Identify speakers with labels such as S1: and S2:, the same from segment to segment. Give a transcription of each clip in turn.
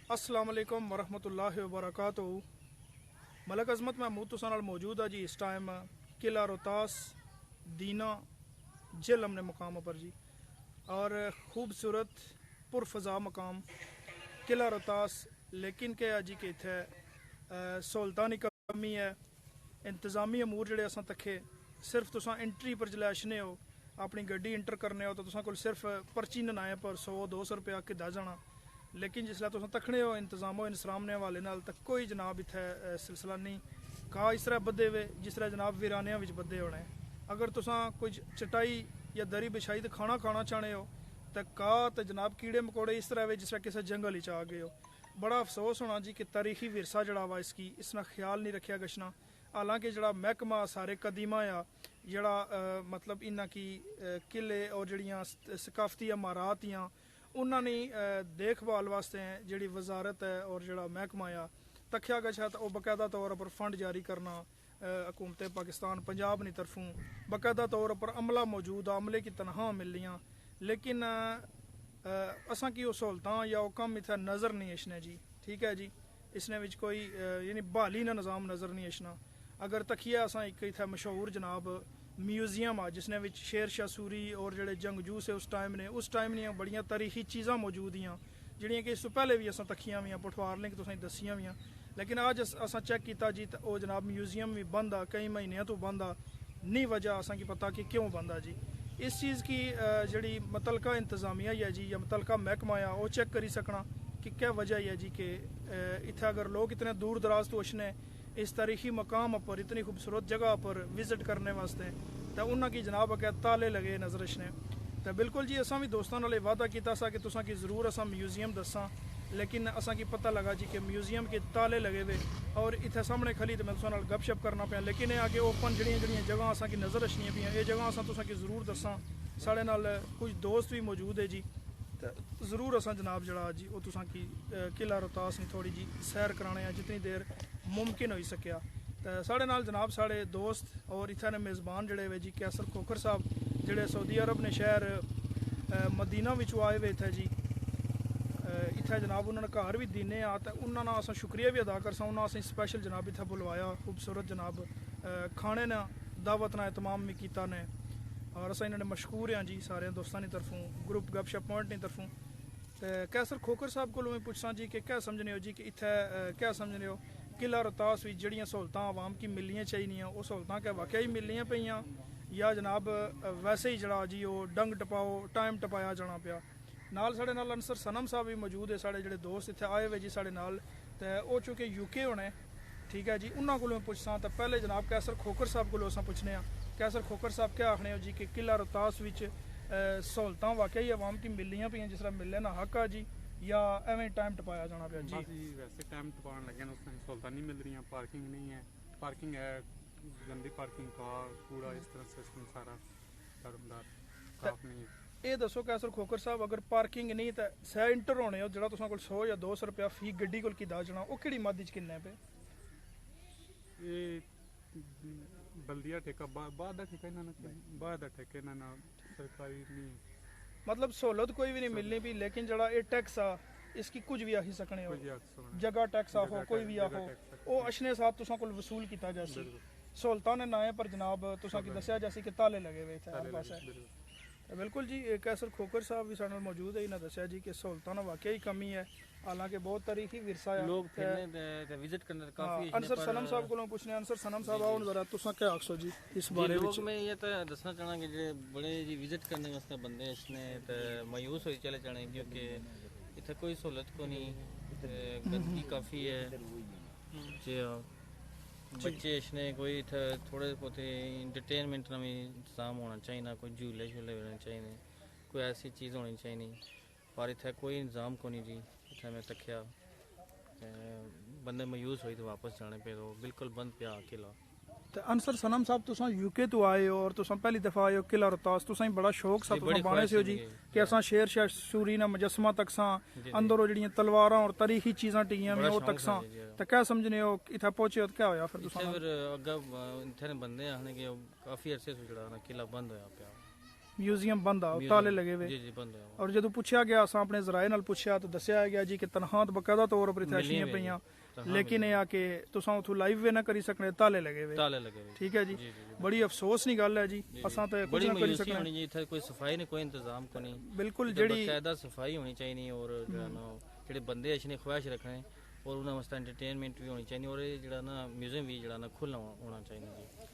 S1: अस्सलाम वालेकुम वरहमतुल्लाहि वबरकातुहू। मलक अज़मत महमूद तुसां नाल मौजूद है जी। इस टाइम किला रोहतास दीना जिल हमने मुकाम पर जी, और खूबसूरत पुरफजा मकाम किला रोहतास। लेकिन क्या जी कि इत्थे सहूलतां दी कमी है। इंतजामी अमूर जेह्ड़े असां तक्के, सिर्फ तुसां एंट्री पर जिसलै अछने हो, अपनी गड्डी इंटर करने हो तो तुसां कोल सिर्फ पर्ची ननाए पर 100-200 रुपया किदा जाना। लेकिन जिसलै तुस तक्खने हो इंतजामो इंसराम ने हवाले नाल तक कोई जनाब इत्थे सिलसिला नहीं। घा इस तरह बद्धे हुए जिस तरह जनाब वीरानियां विच बद्धे होने। अगर तुसां कोई चटाई या दरी बिछाई तो खाना खाना चाहने हो तो घा तो जनाब कीड़े मकोड़े इस तरह जिस तरह किसी जंगल च आ गए हो। बड़ा अफसोस होना जी कि तारीखी विरसा जड़ा वा इसकी इसना ख्याल नहीं रखा गशना। हालांकि जड़ा महकमा सारे कदीमा आ जड़ा मतलब इन्ना की किले और जड़ियाँ सकाफती इमारात या उन्होंने देखभाल वास्ते जी वजारत है और जड़ा महकमा आ तख्या गया तो बाकायदा तौर पर फंड जारी करना हुकूमत पाकिस्तान पंजाब की तरफों बाकायदा तौर पर अमला मौजूद आ, अमले की तनख्वाह मिलनियाँ। लेकिन असा की सहूलतां या कम इतना नज़र नहीं अशने जी। ठीक है जी, इसने विच कोई यानी बहाली ना निज़ाम नज़र नहीं अशना। अगर तकिया असा एक इतना मशहूर जनाब म्यूजियम आ जिसने विच शेर शाह सूरी और जेडे जंगजू से उस टाइम ने बड़िया तारीखी चीज़ां मौजूद हैं जड़ियाँ कि इस तो पहले भी असा तकियां हुई पुठवार लिंक तुसें दसियां हुई। लेकिन अज असा चेक किया जी तो वह जनाब म्यूजियम भी बंद आ, कई महीनों तो बंद आ। नहीं वजह असा की पता कि क्यों बंद आ जी। इस चीज़ की जी मुतलका इंतजामिया है जी या मुतलका महकमा आ वो चेक करी सकना कि क्या वजह है जी कि इतना अगर लोग इतने दूर दराज तो अशने इस तारीखी मकाम पर इतनी खूबसूरत जगह पर विजिट करने वास्ते तो उन्होंने जनाब अगर ताले लगे नजर अशने। तो बिल्कुल जी असा भी दोस्तों नाल वादा किया सा कि तुसा की जरूर असा म्यूजियम दसा। लेकिन असा की पता लगा जी कि म्यूजियम के ताले लगे हुए और इतने सामने खली तो मैं तुसा गपशप करना पाया। लेकिन ये आगे ओपन जड़ियाँ जगह असा की नज़र अछनियाँ पियाँ ये जगह असा तुसा की जरूर दसा। साढ़े नाल कुछ दोस्त भी मौजूद है जी, तो जरूर असा जनाब जड़ा जी वो तुसा की किला रोहतास ने थोड़ी जी सैर कराने जितनी देर मुमकिन हो सकिया। तो साढ़े नाल जनाब साढ़े दोस्त और इतने मेज़बान जड़े वे जी कैसर खोखर साहब जड़े सऊदी अरब ने शहर मदीना विचों आए हुए थे जी। इत्थे जनाब उन्होंने घर भी दीने आ तो उन्होंने अस शुक्रिया भी अदा करसा। उन्होंने असें स्पैशल जनाब इत्थे बुलवाया, खूबसूरत जनाब खाने ने दावत ना एहतमाम भी किया ने और अस इन्होंने मशहूर हैं जी सारे दोस्तों की तरफों ग्रुप गपशप पॉइंट की तरफों। तो कैसर खोखर साहब को मैं पुछसा जी कि क्या समझने हो जी कि इत्थे क्या समझने हो किला रोहतास भी जड़ियाँ सहूलतां आवाम की मिलनियाँ चाहिए वो सहूलतां क्या वाकई ही मिलनियाँ पईयां या जनाब वैसे ही जड़ा जी वो डंग टपाओ टाइम टपाया जाना पाया। नाल साढ़े नाल अंसर सनम साहब भी मौजूद है साढ़े जेडे दोस्त इत्थे आए हुए जी साढ़े नाल। तो वो चूँकि यूके होने ठीक है जी उन्होंने को पुछसा। तो पहले जनाब कैसर खोखर साहब को अस पुछने कैसर खोखर साहब क्या आखने हो जी कि किला रोहतास विच सहूलतां वाकई आवाम की मिलनियाँ पईयां जिस तरह मिलने ना हक आ जी या एवं टाइम टपाया जाना पाया जी?
S2: वैसे टाइम टपाने लगे उस टाइम सहूलतां नहीं मिल रही, पार्किंग नहीं है, पार्किंग है गंदी पार्किंग का कूड़ा इस तरह सिस्टम सारा दारमदार साफ नहीं है।
S1: ये दसो कैसर खोखर साहब अगर पार्किंग नहीं तो सै इंटर होने हो जो तुसा 100 या 200 रुपया फी गड्डी को किदा जाना वो कि मद च किन्ने पे?
S2: ये बल्दिया ठेका बाद दा ठेका इन्होंने बाद दा ठेके इन्होंने सरकारी नहीं
S1: मतलब सहूलत कोई भी नहीं मिलनी भी। लेकिन जड़ा ये टैक्स आ इसकी कुछ भी आही सकने हो जगह टैक्स आहो कोई भी आहो वो अशने साथ तुसा को वसूल किया जैसे सहूलतां ने नाए पर जनाब तुसा की दसिया जैसे कि ताले लगे हुए थे हर पासे। बिल्कुल जी कैसर खोखर साहब भी साढ़े मौजूद है इन्हें दसिया जी कि सहूलतां वाकई कमी है। हालांकि बहुत तारीखी विरसा है
S3: लोग फिरने विजिट करने काफी
S1: अंसर सनम साहब को पूछने अंसर सनम साहब आओ जरा तुसा क्या आखसो जी इस बारे
S3: में? मैं ये तो दसना चाहना कि जे बड़े जी विजिट करने वास्ते बंदे इसने तो मायूस हो चले जाने क्योंकि इतना कोई सहूलत को नहीं, गंदगी काफ़ी है जी। बच्चे इसने कोई थोड़े बहुत इंटरटेनमेंट का भी इंतजाम होना चाहिए, कोई झूले झूले होने चाहिए, कोई ऐसी चीज़ होनी चाहिए पर इतना कोई इंतजाम को नहीं जी। इतना मैं तक्या बंदे मायूस हुई तो वापस जाने पे तो बिल्कुल बंद पिया किला।
S1: तो अंसर सनम साहब तुसा यूके तो आए हो और तुसा पहली दफा आए हो किला रोहतास तुसा बड़ा शौक सा तुसा बाने से हो जी कि असा शेर शाह सूरी ना मुजस्समा तक सा अंदर वो जड़ियां तलवारां और तारीखी चीज़ां टिकियां हुई वो तक सा। तो क्या समझने हो इतना पहुंचे हो क्या होया फिर तुसा?
S3: फिर अग्गा इतने बंदे आने के काफी अरसे से जड़ा किला बंद होया पिया
S1: म्यूजियम बंद आ ताले लगे हुए
S3: जी जी बंद है
S1: और ਜਦੋਂ ਪੁੱਛਿਆ ਗਿਆ ਅਸਾਂ ਆਪਣੇ ਜ਼ਰਾਏ ਨਾਲ ਪੁੱਛਿਆ ਤਾਂ ਦੱਸਿਆ ਗਿਆ ਜੀ ਕਿ ਤਨਖਾਹਾਂ ਬਕਾਇਦਾ ਤੌਰ ਉੱਪਰ ਇੱਥੇ ਅਸ਼ੀਆਂ ਪਈਆਂ ਲੇਕਿਨ ਇਹ ਆ ਕਿ ਤੁਸੀਂ ਉਥੋਂ ਲਾਈਵ ਵੇ ਨਾ ਕਰੀ ਸਕਣੇ ਤਾਲੇ ਲਗੇ ਵੇ
S3: ताले लगे हुए
S1: ਠੀਕ ਹੈ ਜੀ ਬੜੀ ਅਫਸੋਸ ਦੀ ਗੱਲ ਹੈ ਜੀ ਅਸਾਂ ਤਾਂ ਕੁਝ
S3: बड़ी
S1: ਨਾ ਕਰੀ
S3: मायूसी
S1: ਸਕਣੇ
S3: होनी चाहिए इत्थे कोई सफाई ने कोई इंतजाम को नहीं
S1: ਬਿਲਕੁਲ
S3: इत्थे
S1: ਜਿਹੜੀ
S3: बकायदा सफाई होनी चाहिए और जो ना जेडे बंदे अच्छे ख्वाहिश रखने और उन्हें वास्ते एंटरटेनमेंट भी होनी चाहिए और ये जेड़ा ना म्यूजियम भी जेड़ा ना खुला होना चाहिए जी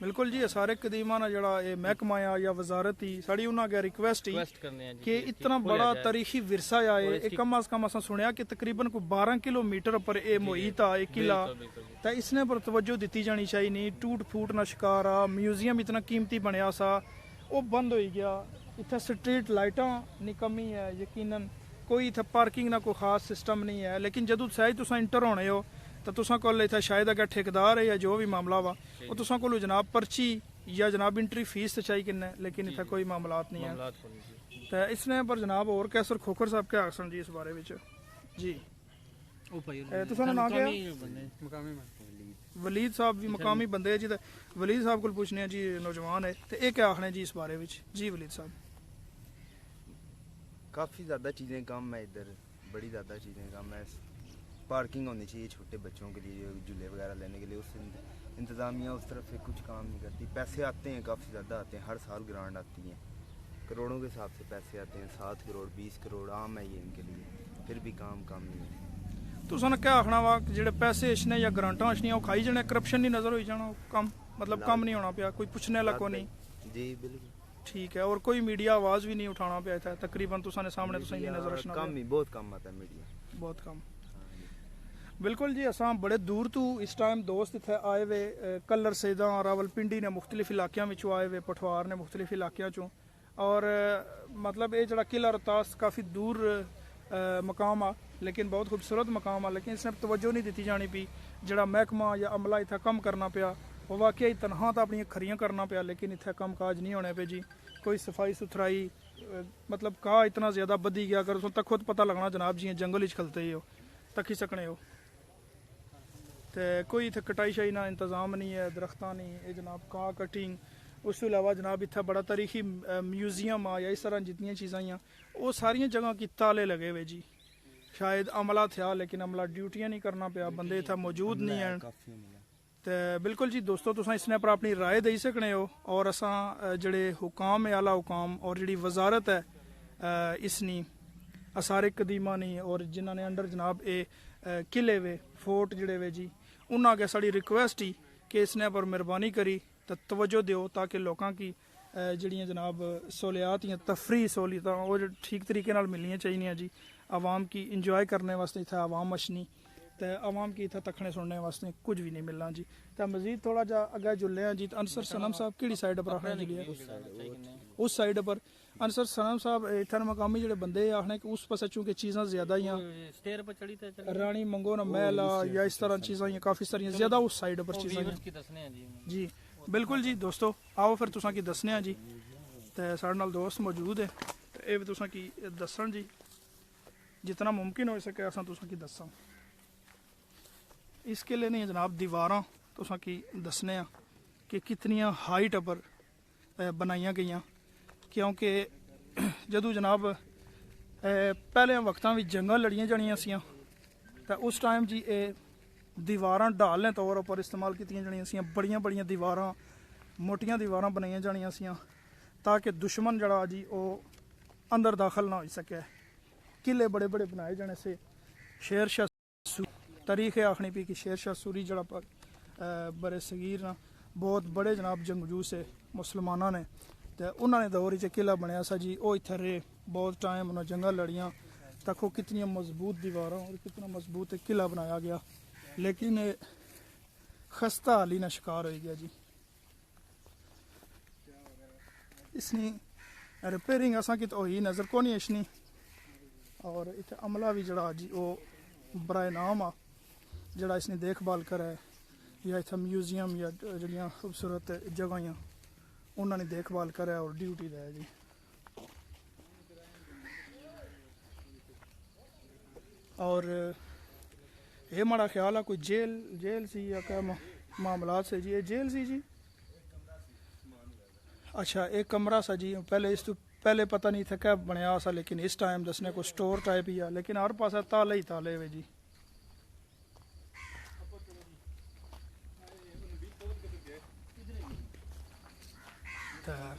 S1: ਬਿਲਕੁਲ ਜੀ ਇਹ ਸਾਰੇ ਕਦੀਮਾਂ ਨਾਲ ਜਿਹੜਾ ਇਹ ਮਹਿਕਮਾ ਆ ਜਾਂ ਵਜ਼ਾਰਤ ਹੀ ਸਾਡੀ ਉਹਨਾਂ ਅੱਗੇ ਰਿਕਵੈਸਟ ਹੀ
S3: रिक्वेस्ट करने हैं जी
S1: ਕਿ ਇਤਨਾ ਬੜਾ ਤਾਰੀਖੀ ਵਿਰਸਾ ਆ ਇਹ ਕਮ ਅਜ਼ ਕਮ ਅਸਾਂ ਸੁਣਿਆ ਕਿ ਤਕਰੀਬਨ ਕੋਈ 12 ਕਿਲੋਮੀਟਰ ਪਰ ਇਹ ਮੁਹੀਤ ਆ ਇਹ ਕਿਲਾ
S3: बिल्कुल जी
S1: ਤਾਂ ਇਸਨੇ ਪਰ ਤਵੱਜੋ ਦਿੱਤੀ ਜਾਣੀ ਚਾਹੀਦੀ ਨਹੀਂ ਟੂਟ ਫੂਟ ਨਾ ਸ਼ਿਕਾਰ ਆ ਮਿਊਜ਼ੀਅਮ ਇਤਨਾ ਕੀਮਤੀ ਬਣਿਆ ਸਾ ਉਹ ਬੰਦ ਹੋਈ ਗਿਆ ਇੱਥੇ ਸਟਰੀਟ ਲਾਈਟਾਂ ਦੀ ਕਮੀ ਹੈ ਯਕੀਨਨ ਕੋਈ ਇੱਥੇ ਪਾਰਕਿੰਗ ਦਾ ਕੋਈ ਖਾਸ ਸਿਸਟਮ ਨਹੀਂ ਹੈ ਲੇਕਿਨ ਜਦੋਂ ਸਹਿਜ ਤੁਸੀਂ ਇੰਟਰ ਹੋਣੇ ਹੋ ਤਾਂ ਤੁਸੀਂ ਕੋਲ ਇੱਥੇ ਸ਼ਾਇਦ ਅਗਰ ਠੇਕੇਦਾਰ ਹੈ ਜਾਂ ਜੋ ਵੀ ਮਾਮਲਾ ਵਾ ਉਹ ਤੁਸੀਂ ਕੋਲ ਜਨਾਬ ਪਰਚੀ ਜਾਂ ਜਨਾਬ ਇੰਟਰੀ ਫੀਸ ਤੇ ਚਾਹੀ ਕਿੰਨੇ ਲੇਕਿਨ ਇੱਥੇ ਕੋਈ ਮਾਮਲਾਤ ਨਹੀਂ ਹੈ
S3: मामलात को नहीं जी
S1: ਤਾਂ ਇਸਨੇ ਪਰ ਜਨਾਬ ਹੋਰ ਕੈਸਰ ਖੋਖਰ ਸਾਹਿਬ ਕਿਆ ਆਖਣ ਜੀ ਇਸ ਬਾਰੇ ਵਿੱਚ ਜੀ ਤੁਸੀਂ ਨਾ ਕਿਹਾ
S2: ਮੁਕਾਮੀ ਮੈਂ
S1: ਵਲੀਦ ਸਾਹਿਬ ਵੀ ਮਕਾਮੀ ਬੰਦੇ ਆ ਜੀ ਤੇ ਵਲੀਦ ਸਾਹਿਬ ਕੋਲ ਪੁੱਛਨੇ ਆ ਜੀ ਨੌਜਵਾਨ ਹੈ ਤੇ ਇਹ ਕਿਆ ਆਖਣੇ ਜੀ ਇਸ ਬਾਰੇ ਵਿੱਚ ਜੀ ਵਲੀਦ ਸਾਹਿਬ
S4: काफ़ी ज़्यादा चीज़ें कम है इधर, बड़ी ज़्यादा चीज़ें कम है। पार्किंग होनी चाहिए छोटे बच्चों के लिए, झूले वगैरह लेने के लिए। उस इंतज़ामिया उस तरफ से कुछ काम नहीं करती। पैसे आते हैं, काफ़ी ज़्यादा आते हैं, हर साल ग्रांट आती हैं, करोड़ों के हिसाब से पैसे आते हैं, 7 करोड़ 20 करोड़ आम है ये इनके लिए, फिर भी काम नहीं है।
S1: ਤੁਸੀਂ ਕਿਆ ਆਖਣਾ ਵਾ ਕਿ ਜਿਹੜੇ ਪੈਸੇ ਇਸ਼ਨੇ ਜਾਂ ਗ੍ਰਾਂਟਾਂ ਇਸ਼ਨੀਆਂ ਉਹ ਖਾਈ ਜਾਣੇ ਕਰਪਸ਼ਨ ਨਹੀਂ ਨਜ਼ਰ ਹੋਈ ਜਾਣਾ ਉਹ ਕੰਮ ਮਤਲਬ ਕੰਮ ਨਹੀਂ ਹੋਣਾ ਪਿਆ ਕੋਈ ਪੁੱਛਣੇ ਵਾਲਾ ਕੋਈ ਨਹੀਂ
S4: जी बिल्कुल
S1: ठीक है और कोई मीडिया आवाज भी नहीं उठाना पिया था तकरीबन तुसाने सामने तुसा नहीं नजर रखना
S4: कम ही बहुत कम आता है मीडिया,
S1: बहुत कम बिल्कुल जी असां बड़े दूर तो इस टाइम दोस्त इत्थे आए वे कलर सैदा रावलपिंडी ने मुख्तलिफ इलाकों में आए वे पठवार ने मुख्तलिफ इलाकों चों और मतलब ये जड़ा किला रोहतास काफ़ी दूर मकाम आ लेकिन बहुत खूबसूरत मकाम आ लेकिन इसने तवज्जो नहीं दी जानी पी जड़ा महकमा या अमला इत्थे कम करना पिया वो वाकई तनहा तो अपनी खरियां करना पिया लेकिन इत्थे कम काज नहीं होने पे जी कोई सफाई सुथराई मतलब का इतना ज़्यादा बधी गया अगर उसमें तक खुद पता लगना जनाब जी जंगल ही खलते ही हो तक ही सकने हो तो कोई इत्थे कटाई शाई ना इंतज़ाम नहीं है दरख्तां नहीं ये जनाब का कटिंग उस तो इलावा जनाब इत्थे बड़ा तारीखी म्यूजियम आ या इस तरह जितनी चीज़ां हैं वो सारिया जगह की ताले लगे हुए जी शायद अमला था लेकिन अमला ड्यूटियां नहीं करना पिया बंदे इत्थे मौजूद नहीं हैं तो बिल्कुल जी दोस्तों तुसां इसने पर अपनी राय दे सकने हो और असां जड़े हुकाम है आला हुकाम और जी वजारत है इसनी असारे कदीमा नहीं और जिन्हों ने अंडर जनाब ये किले वे फोर्ट जड़े वे जी उन्होंने अगे साड़ी रिक्वेस्ट ही कि इसने पर मेहरबानी करी तो तवज्जो दियो ताकि लोगों की जड़ियाँ जनाब सहूलियात या तफरी सहूलियत वो ठीक तरीके नाल मिलनियाँ चाहिए जी आवाम की इंजॉय करने वास्ते इतना आवाम अशनी तो आवाम की इतना तखने सुनने वास्ते कुछ भी नहीं मिलना जी तो मजीद थोड़ा जा अगर जुले हैं जी तो अनसर सनम साहब किहड़ी साइड पर आखने जी उस साइड पर अनसर सनम साहब इतने मकामी जो बंदे आखने कि उस पास चूंकि चीज़ां ज़्यादा ही
S3: स्टेयर पर चढ़ी तो
S1: रानी मंगो ना महल या इस तरह चीज़ां काफ़ी सारियां ज़्यादा उस साइड पर चीज़ां जी बिल्कुल जी दोस्तों आओ फिर तुसां की दसने जी तो साढ़े नाल दोस्त मौजूद है तो ये भी तुसां की दसन जी जितना मुमकिन हो सके असां तुसां की दसां इस किले ने जनाब दीवारां तुसां की दसने कि कितनियां हाइट पर बनाइया गई क्योंकि जदों जनाब पहले वक्तां भी जंगल लड़ियां जानियां सियां तो उस टाइम जी ये दीवारां ढालने तौर पर इस्तेमाल कीतियां जानियां सियां बड़ियां बड़ियां दीवारां मोटियां दीवारां बनाइयां जानियां सियां ताकि दुश्मन जड़ा जी वो अंदर दाखिल ना हो सके किले बड़े बड़े बनाए जाने से शेर शाह तारीख है आखनी पी कि शेर शाह सूरी जड़ा बड़े सगीर ना बहुत बड़े जनाब जंगजू से मुसलमाना ने तो उन्होंने दौर च किला बनया सा जी वो इत्थे रहे बहुत टाइम उन्होंने जंगल लड़ियाँ तक कितनी मजबूत दीवारां और कितना मजबूत किला बनाया गया लेकिन खस्ता हाली ना शिकार हो गया जी इसनी रिपेयरिंग असा की तो ही नज़र को नहीं इसनी और इतने अमला भी जड़ा जी वो बराए नाम आ जड़ा इसने देखभाल करे या इतना म्यूजियम या जड़ियाँ खूबसूरत जगह उन्होंने देखभाल करे और ड्यूटी दे जी और ये माड़ा ख्याल है कोई जेल सी या क्या मामलात से जी ये जेल सी जी अच्छा एक कमरा सा जी पहले इस तो पहले पता नहीं था क्या बनया सा लेकिन इस टाइम दसने को स्टोर टाइप ही है लेकिन हर पास ताले ही ताले वे जी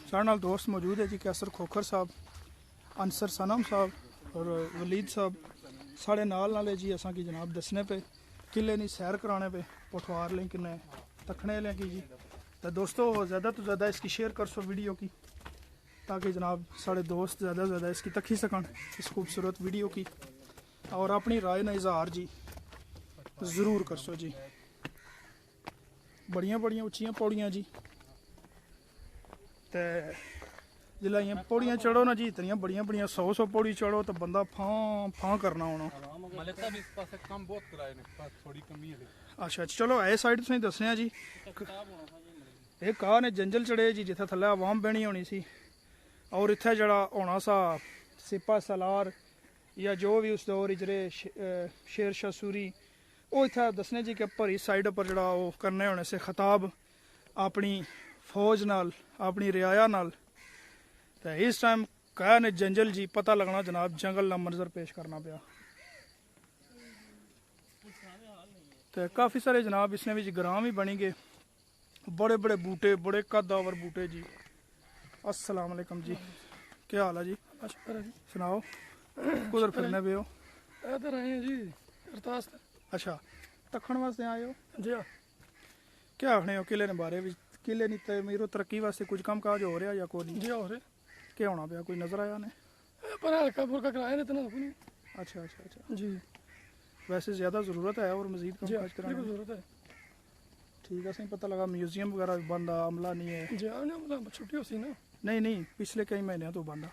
S1: साढ़े नाल दोस्त मौजूद है जी कैसर खोखर साहब अंसर सनम साहब और वलीद साहब साढ़े नाल है जी असा की जनाब दसने पे किले नहीं सैर कराने पे पठवार लें किन्ने तखने लें की जी तो दोस्तों ज़्यादा तो ज़्यादा इसकी शेयर कर सो वीडियो की ताकि जनाब साढ़े दोस्त ज़्यादा से ज़्यादा इसकी तखी सकन इस खूबसूरत वीडियो की और अपनी राय ना इजहार जी ज़रूर कर सो जी बड़ियां बड़ियां उच्चियां पौड़ियां जी ते जिला इं पौड़ियां चढ़ो ना जी इतनियां बड़ियां बड़ियां 100 पौड़ी चढ़ो तो बंदा फां फां करना होना
S2: मलिक साहब इस पासे काम बहुत कराए ने पास थोड़ी कमी है
S1: अच्छा चलो ए साइड तुसीं दसने जी ਇਹ ਕਾਹ ਨੇ ਜੰਜਲ ਚੜੇ ਜੀ ਜਿੱਥੇ ਥੱਲੇ ਆਵਾਮ ਬਹਿਣੀ ਹੋਣੀ ਸੀ ਔਰ ਇੱਥੇ ਜਿਹੜਾ ਹੋਣਾ ਸਾ ਸਿਪਾ ਸਲਾਰ ਜਾਂ ਜੋ ਵੀ ਉਸ ਦੌਰ ਜਿਹੜੇ ਸ਼ੇਰ ਸ਼ਾਹ ਸੂਰੀ ਉਹ ਇੱਥੇ ਦੱਸਣੇ ਜੀ ਕਿ ਭਰੀ ਸਾਈਡ ਉੱਪਰ ਜਿਹੜਾ ਉਹ ਕਰਨੇ ਹੋਣੇ ਸੇ ਖਿਤਾਬ ਆਪਣੀ ਫੌਜ ਨਾਲ ਆਪਣੀ ਰਿਆਇਆ ਨਾਲ ਤੇ ਇਸ ਟਾਈਮ ਕਾਹ ਨੇ ਜੰਜਲ ਜੀ ਪਤਾ ਲੱਗਣਾ ਜਨਾਬ ਜੰਗਲ ਦਾ ਮੰਜ਼ਰ ਪੇਸ਼ ਕਰਨਾ ਪਿਆ ਤੇ ਕਾਫੀ ਸਾਰੇ ਜਨਾਬ ਇਸਨੇ ਵਿੱਚ ਗ੍ਰਾਮ ਵੀ ਬਣੀ ਗਏ बड़े बड़े बूटे बड़े कदावर बूटे जी अस्सलाम वालेकुम जी क्या हाल है जी सुनाओ कुधर फिरने पे हो
S5: इधर आए हैं जी रतास
S1: अच्छा तखन वास्ते आए हो
S5: जी हाँ
S1: क्या आखने हो किले ने बारे में किले नी तमीर तरक्की वास्ते कुछ काम काज हो रहा या कोई नहीं
S5: जी हो रहे
S1: क्या होना पाया कोई नजर आया ने
S5: पर हल्का फुल्का कराया नहीं इतना नहीं
S1: अच्छा अच्छा अच्छा
S5: जी
S1: वैसे ज़्यादा ज़रूरत है और मज़ीद काम
S5: जी
S1: काज कराने
S5: बिल्कुल
S1: की।
S5: जरूरत है
S1: ठीक है सही पता लगा म्यूजियम वगैरह भी बंद आ अमला नहीं है
S5: जी हाँ मतलब छुट्टी होती ना
S1: नहीं नहीं पिछले कई महीने तो बंद आ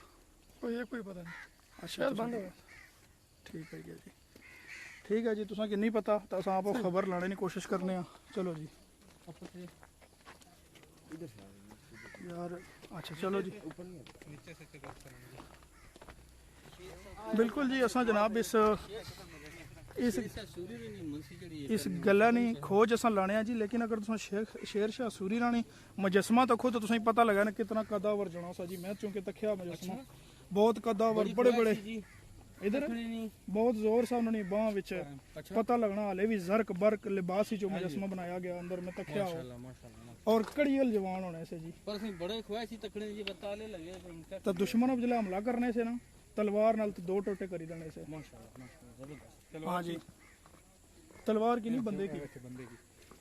S5: कोई है कोई पता नहीं
S1: अच्छा
S5: शायद बंद हो
S1: ठीक है जी ठीक है जी तुसा कि नहीं पता तो अस आपको खबर लाने की कोशिश करने चलो जी यार अच्छा चलो जी बिल्कुल जी असा जनाब इस गल्ला नहीं खोज असा लाने जी लेकिन अगर तुम शेर शाह सूरी रानी मुजस्मा तको तो तुसें पता लगा ना कितना कदावर जना सा जी मैं चूंकि तख्या मुजस्मा बहुत कदावर बड़े बड़े इधर बहुत जोर सा उन्होंने बांह विच पता लगना हाले भी जर्क बर्क लिबास ही जो मुजस्मा बनाया गया अंदर में तख्या हो और कड़ियल जवान होने से जी
S3: पर ਅਸੀਂ ਬੜੇ ਖੁਆਇਸ਼ੀ ਤਕੜੇ ਜੀ ਬਤਾਲੇ लगे
S1: तो दुश्मन अब जला हमला करने से ना तलवार नाल तो 2 टोटे करी देने से
S3: माशाल्लाह
S1: हाँ जी तलवार की नहीं बंदे की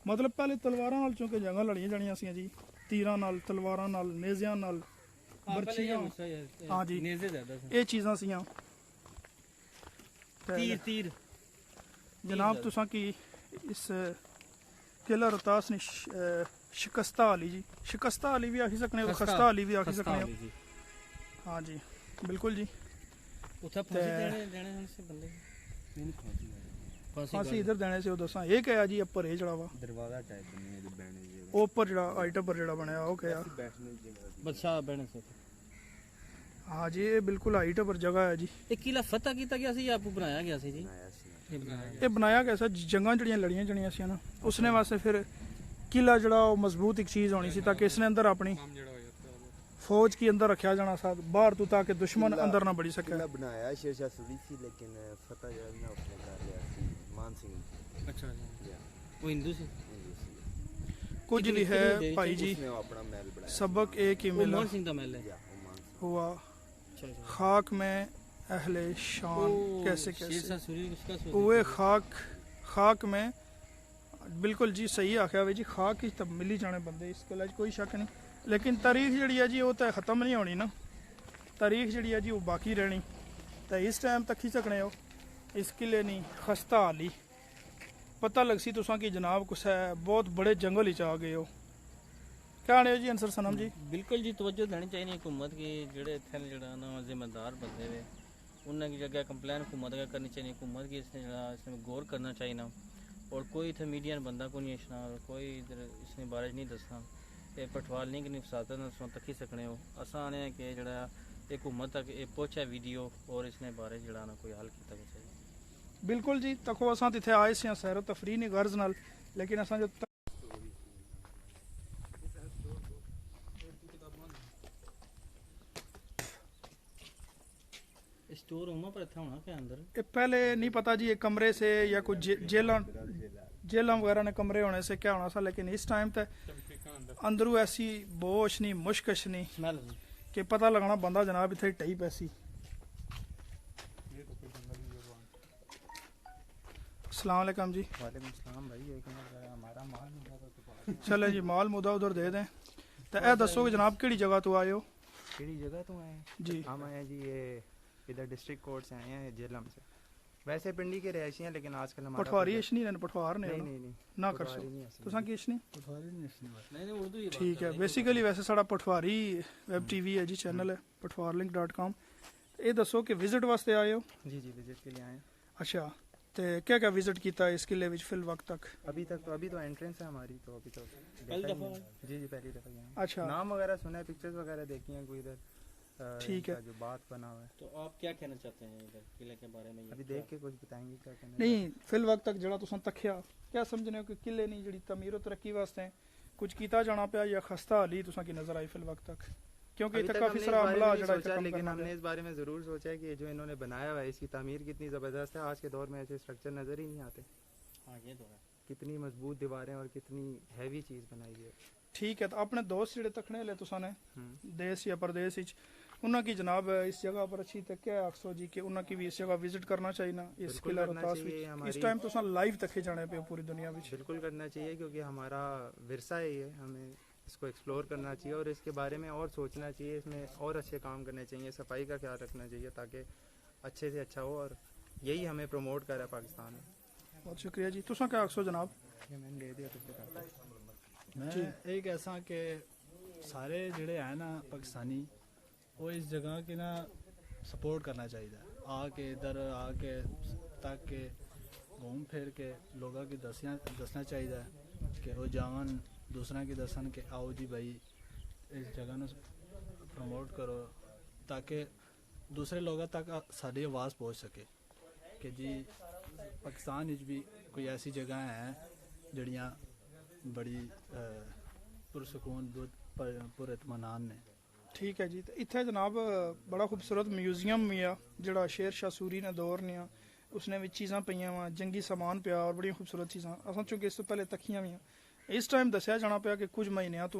S1: मतलब पहले तलवारां नाल चूंकि जंगां लड़ियां जानियां सी जी तीरां नाल तलवारां नाल नेज़ियां नाल बरछियां हाँ जी
S3: नेज़े ज्यादा
S1: ये चीज़ां सीयां
S3: तीर तीर
S1: जनाब तुसां की इस किला रोहतास ने शिकस्ता अली जी शिकस्ता अली भी आखी सकने हो खस्ता अली भी आखी सकने हो हाँ जी बिल्कुल जी
S3: उठा फांसी देने देने से बंदे
S1: फांसी इधर देने से दसा ये क्या जी अपर ये जड़ा वा
S4: दरवाजा टाइप बने जो बैठने की
S1: ਉਹ ਉੱਪਰ ਜਿਹੜਾ ਹਾਈਟ ਉੱਪਰ ਜਿਹੜਾ ਬਣਿਆ ਉਹ ਕਿਹਾ
S4: बैठने की जगह
S3: ਬੱਚਾ ਬਹਿਣੇ ਸੇ
S1: ਹਾਂ ਜੀ ਇਹ ਬਿਲਕੁਲ ਹਾਈਟ ਉੱਪਰ ਜਗ੍ਹਾ ਹੈ ਜੀ
S3: ਇਹ ਕਿਲਾ ਫਤਹ ਕੀਤਾ ਗਿਆ ਸੀ ਜਾਂ ਆਪੂ ਬਣਾਇਆ ਗਿਆ ਸੀ ਜੀ
S4: आया सी
S3: ਇਹ ਬਣਾਇਆ
S1: ਇਹ ਬਣਾਇਆ ਗਿਆ ਸੀ ਜੰਗਾਂ ਜਿਹੜੀਆਂ ਲੜੀਆਂ ਜਣੀਆਂ ਸੀ ਨਾ ਉਸਨੇ ਵਾਸਤੇ ਫਿਰ ਕਿਲਾ ਜਿਹੜਾ ਉਹ ਮਜ਼ਬੂਤ ਇੱਕ ਚੀਜ਼ ਹੋਣੀ ਸੀ ਤਾਂ ਕਿ ਇਸਨੇ ਅੰਦਰ ਆਪਣੀ
S2: काम जड़ा हो जाता है
S1: फौज के अंदर रखा जाना था बाहर तो ताकि दुश्मन अंदर ना बढ़ी सके
S4: किला बनाया शेरशाह सूरी सी लेकिन फतेह जो है ना उसने कर लिया सी मान सिंह
S3: ਅੱਛਾ ਜੀ
S4: या
S3: ਉਹ ਹਿੰਦੂ ਸੀ
S1: कुछ भी है भाई जी
S4: उसने अपना महल बनाया
S1: सबक एक ही
S3: ਉਹ
S1: मिला
S3: ਮਾਨ ਸਿੰਘ ਦਾ ਮਹਿਲ ਹੈ
S4: या वो मान सिंह
S1: हुआ
S3: ਅੱਛਾ ਅੱਛਾ
S1: खाक में अहले शान कैसे
S3: शेर
S1: कैसे
S3: शाह सूरी उसका
S1: हुए खाक में बिल्कुल जी सही आख्या वे जी खाक ही तब मिली जाने बंदे इस गल कोई शक नहीं लेकिन तारीख जी है जी वो तो ख़त्म नहीं होनी ना तारीख जी है जी वो बाकी रहनी तो इस टाइम तक ही सकने हो इस किले नहीं खस्ता आली पता लग सी तुसा कि जनाब कुछ है बहुत बड़े जंगल ही आ गए हो क्या आने हो जी अंसर सनम जी
S3: बिल्कुल जी तवज्जो देनी चाहिए हुकूमत की जेड़े इत्थे जेड़ा ना जिम्मेदार बंदे वे उन्हें की जगह कंप्लेन हुकूमत का करनी चाहिए हुकूमत की इसने जेड़ा इसमें गौर करना चाहिए ना और कोई इत्थे मीडिया बंदा को नहीं आशना कोई इधर इसने बारे नहीं दसना ये पठवाल नहीं कि फसाद ना सुन तक ही सकने हो असा आने कि जेड़ा एक हुकूमत तक ये पहुंचा वीडियो और इसने बारे जेड़ा ना कोई हल किया चाहिए
S1: बिल्कुल जी तको असां इत्थे आए सी सैर तफरी नहीं गर्ज नाल लेकिन असां जो
S3: स्टोर रूम पर था होना के अंदर।
S1: ये पहले नहीं पता जी, ये कमरे से या कुछ जेल वगैरह ने कमरे होने से क्या होना था, लेकिन इस टाइम तक अंदरू ऐसी बोश नहीं मुश्कश नहीं
S3: स्मेल
S1: कि पता लगना बंदा जनाब इतने टई पैसी। अस्सलाम वालेकुम जी।
S6: वालेकुम सलाम भाई, एक मिनट हमारा माल मुद्दा तो
S1: चले जी माल मुद्दा उधर दे दें। तो यह दसो कि जनाब केड़ी जगह तो आए हो?
S6: केड़ी जगह तो आए
S1: जी
S6: हम आए जी, ये इधर डिस्ट्रिक्ट कोर्ट से आए हैं, जेलम से। वैसे पिंडी के रहायशी हैं, लेकिन आजकल हमारा
S1: पटवारी इशनी ने पटवार ने
S6: नहीं नहीं नहीं
S1: ना कर सो
S6: पटवारी नहीं है।
S1: तुसा की इशनी
S3: नहीं उर्दू ही
S1: ठीक है। बेसिकली वैसे साड़ा पटवारी वेब टीवी है जी, चैनल है patwarlink.com। ये दसो कि विजिट वास्ते आए हो?
S6: जी जी विजिट के लिए आए हैं।
S1: अच्छा, तो क्या क्या विजिट किया इस किले विच फिल वक्त तक?
S6: अभी तो एंट्रेंस है हमारी, तो अभी तो
S3: पहली
S6: देखा ही
S3: दफा
S6: नहीं। जी जी पहली दफ़ा गए हैं।
S1: अच्छा
S6: नाम वगैरह सुना है, पिक्चर्स वगैरह देखी हैं कोई इधर
S1: ठीक है।
S6: इनका जो बात बना हुआ है,
S3: तो आप क्या कहना चाहते हैं इधर किले के बारे में?
S6: अभी देख के कुछ बताएंगे क्या कहना है।
S1: नहीं फिल वक्त तक जड़ा तुसा तख्या क्या समझने हो कि किले नहीं जड़ी तमीर और तरक्की वास्ते कुछ कीता जाना पिया या खस्ता हाली तुसा की नजर आई फिल वक्त तक? क्योंकि
S6: अभी
S1: इतना
S6: तक
S1: काफी
S6: हमने
S1: सारा
S6: इस बारे
S1: अमला
S6: में नहीं
S1: जड़ा
S6: सोचा,
S1: इतना
S6: लेकिन
S1: करना
S6: हमने इस बारे में ज़रूर सोचा है कि जो इन्होंने बनाया हुआ है इसकी तामीर कितनी ज़बरदस्त है। आज के दौर में ऐसे स्ट्रक्चर नज़र ही नहीं आते।
S3: हाँ ये तो है।
S6: कितनी मजबूत दीवारें और कितनी हैवी चीज़ बनाई है।
S1: ठीक है। तो अपने दोस्त जेड़े तखने ले तुसा ने
S6: हम्म।
S1: देश या प्रदेश विच उन्हों की जनाब इस जगह पर अच्छी तक क्या आखसो जी कि उन्हों की भी इस जगह विजिट करना चाहिए ना इस
S6: बिल्कुल
S1: किला
S6: करना
S1: रोहतास
S6: चाहिए।
S1: विच? इस
S6: हमारी-
S1: टाइम तुसा लाइव तके जाने पे पूरी दुनिया विच।
S6: बिल्कुल करना चाहिए, क्योंकि हमारा विरसा है ये, हमें इसको एक्सप्लोर करना चाहिए और इसके बारे में और सोचना चाहिए। इसमें और अच्छे काम करने चाहिए, सफाई का ख्याल रखना चाहिए ताकि अच्छे से अच्छा हो, और यही हमें प्रमोट कर रहा है पाकिस्तान में।
S1: बहुत शुक्रिया जी। तुसा क्या आखसो जनाब?
S6: ये मैंने दे दिया तुझे करता है।
S7: मैं एक ऐसा कि सारे जेड़े है ना पाकिस्तानी, वो इस जगह की ना सपोर्ट करना चाहिए। आके इधर आके ताकि घूम फिर के लोगों की दसना चाहिए कि वो जावन दूसरा की दसन के आओ जी भाई इस जगह ਨੂੰ प्रमोट करो, ताकि दूसरे लोगों तक साड़ी आवाज़ पहुंच सके कि जी पाकिस्तान विच भी कोई ऐसी जगह है जड़ियाँ बड़ी पुरसकून पुरइत्मीनान ने।
S1: ठीक है जी। तो इत्थे जनाब बड़ा खूबसूरत म्यूजियम भी आ जड़ा शेर शाह सूरी ने दौर ने उसने भी चीज़ां पईयां वा, जंगी समान पिया और बड़ी खूबसूरत चीज़ां असां चूंकि इस तो पहले तकियां भी इस टाइम दसिया जाना पिया कि कुछ महीनों तो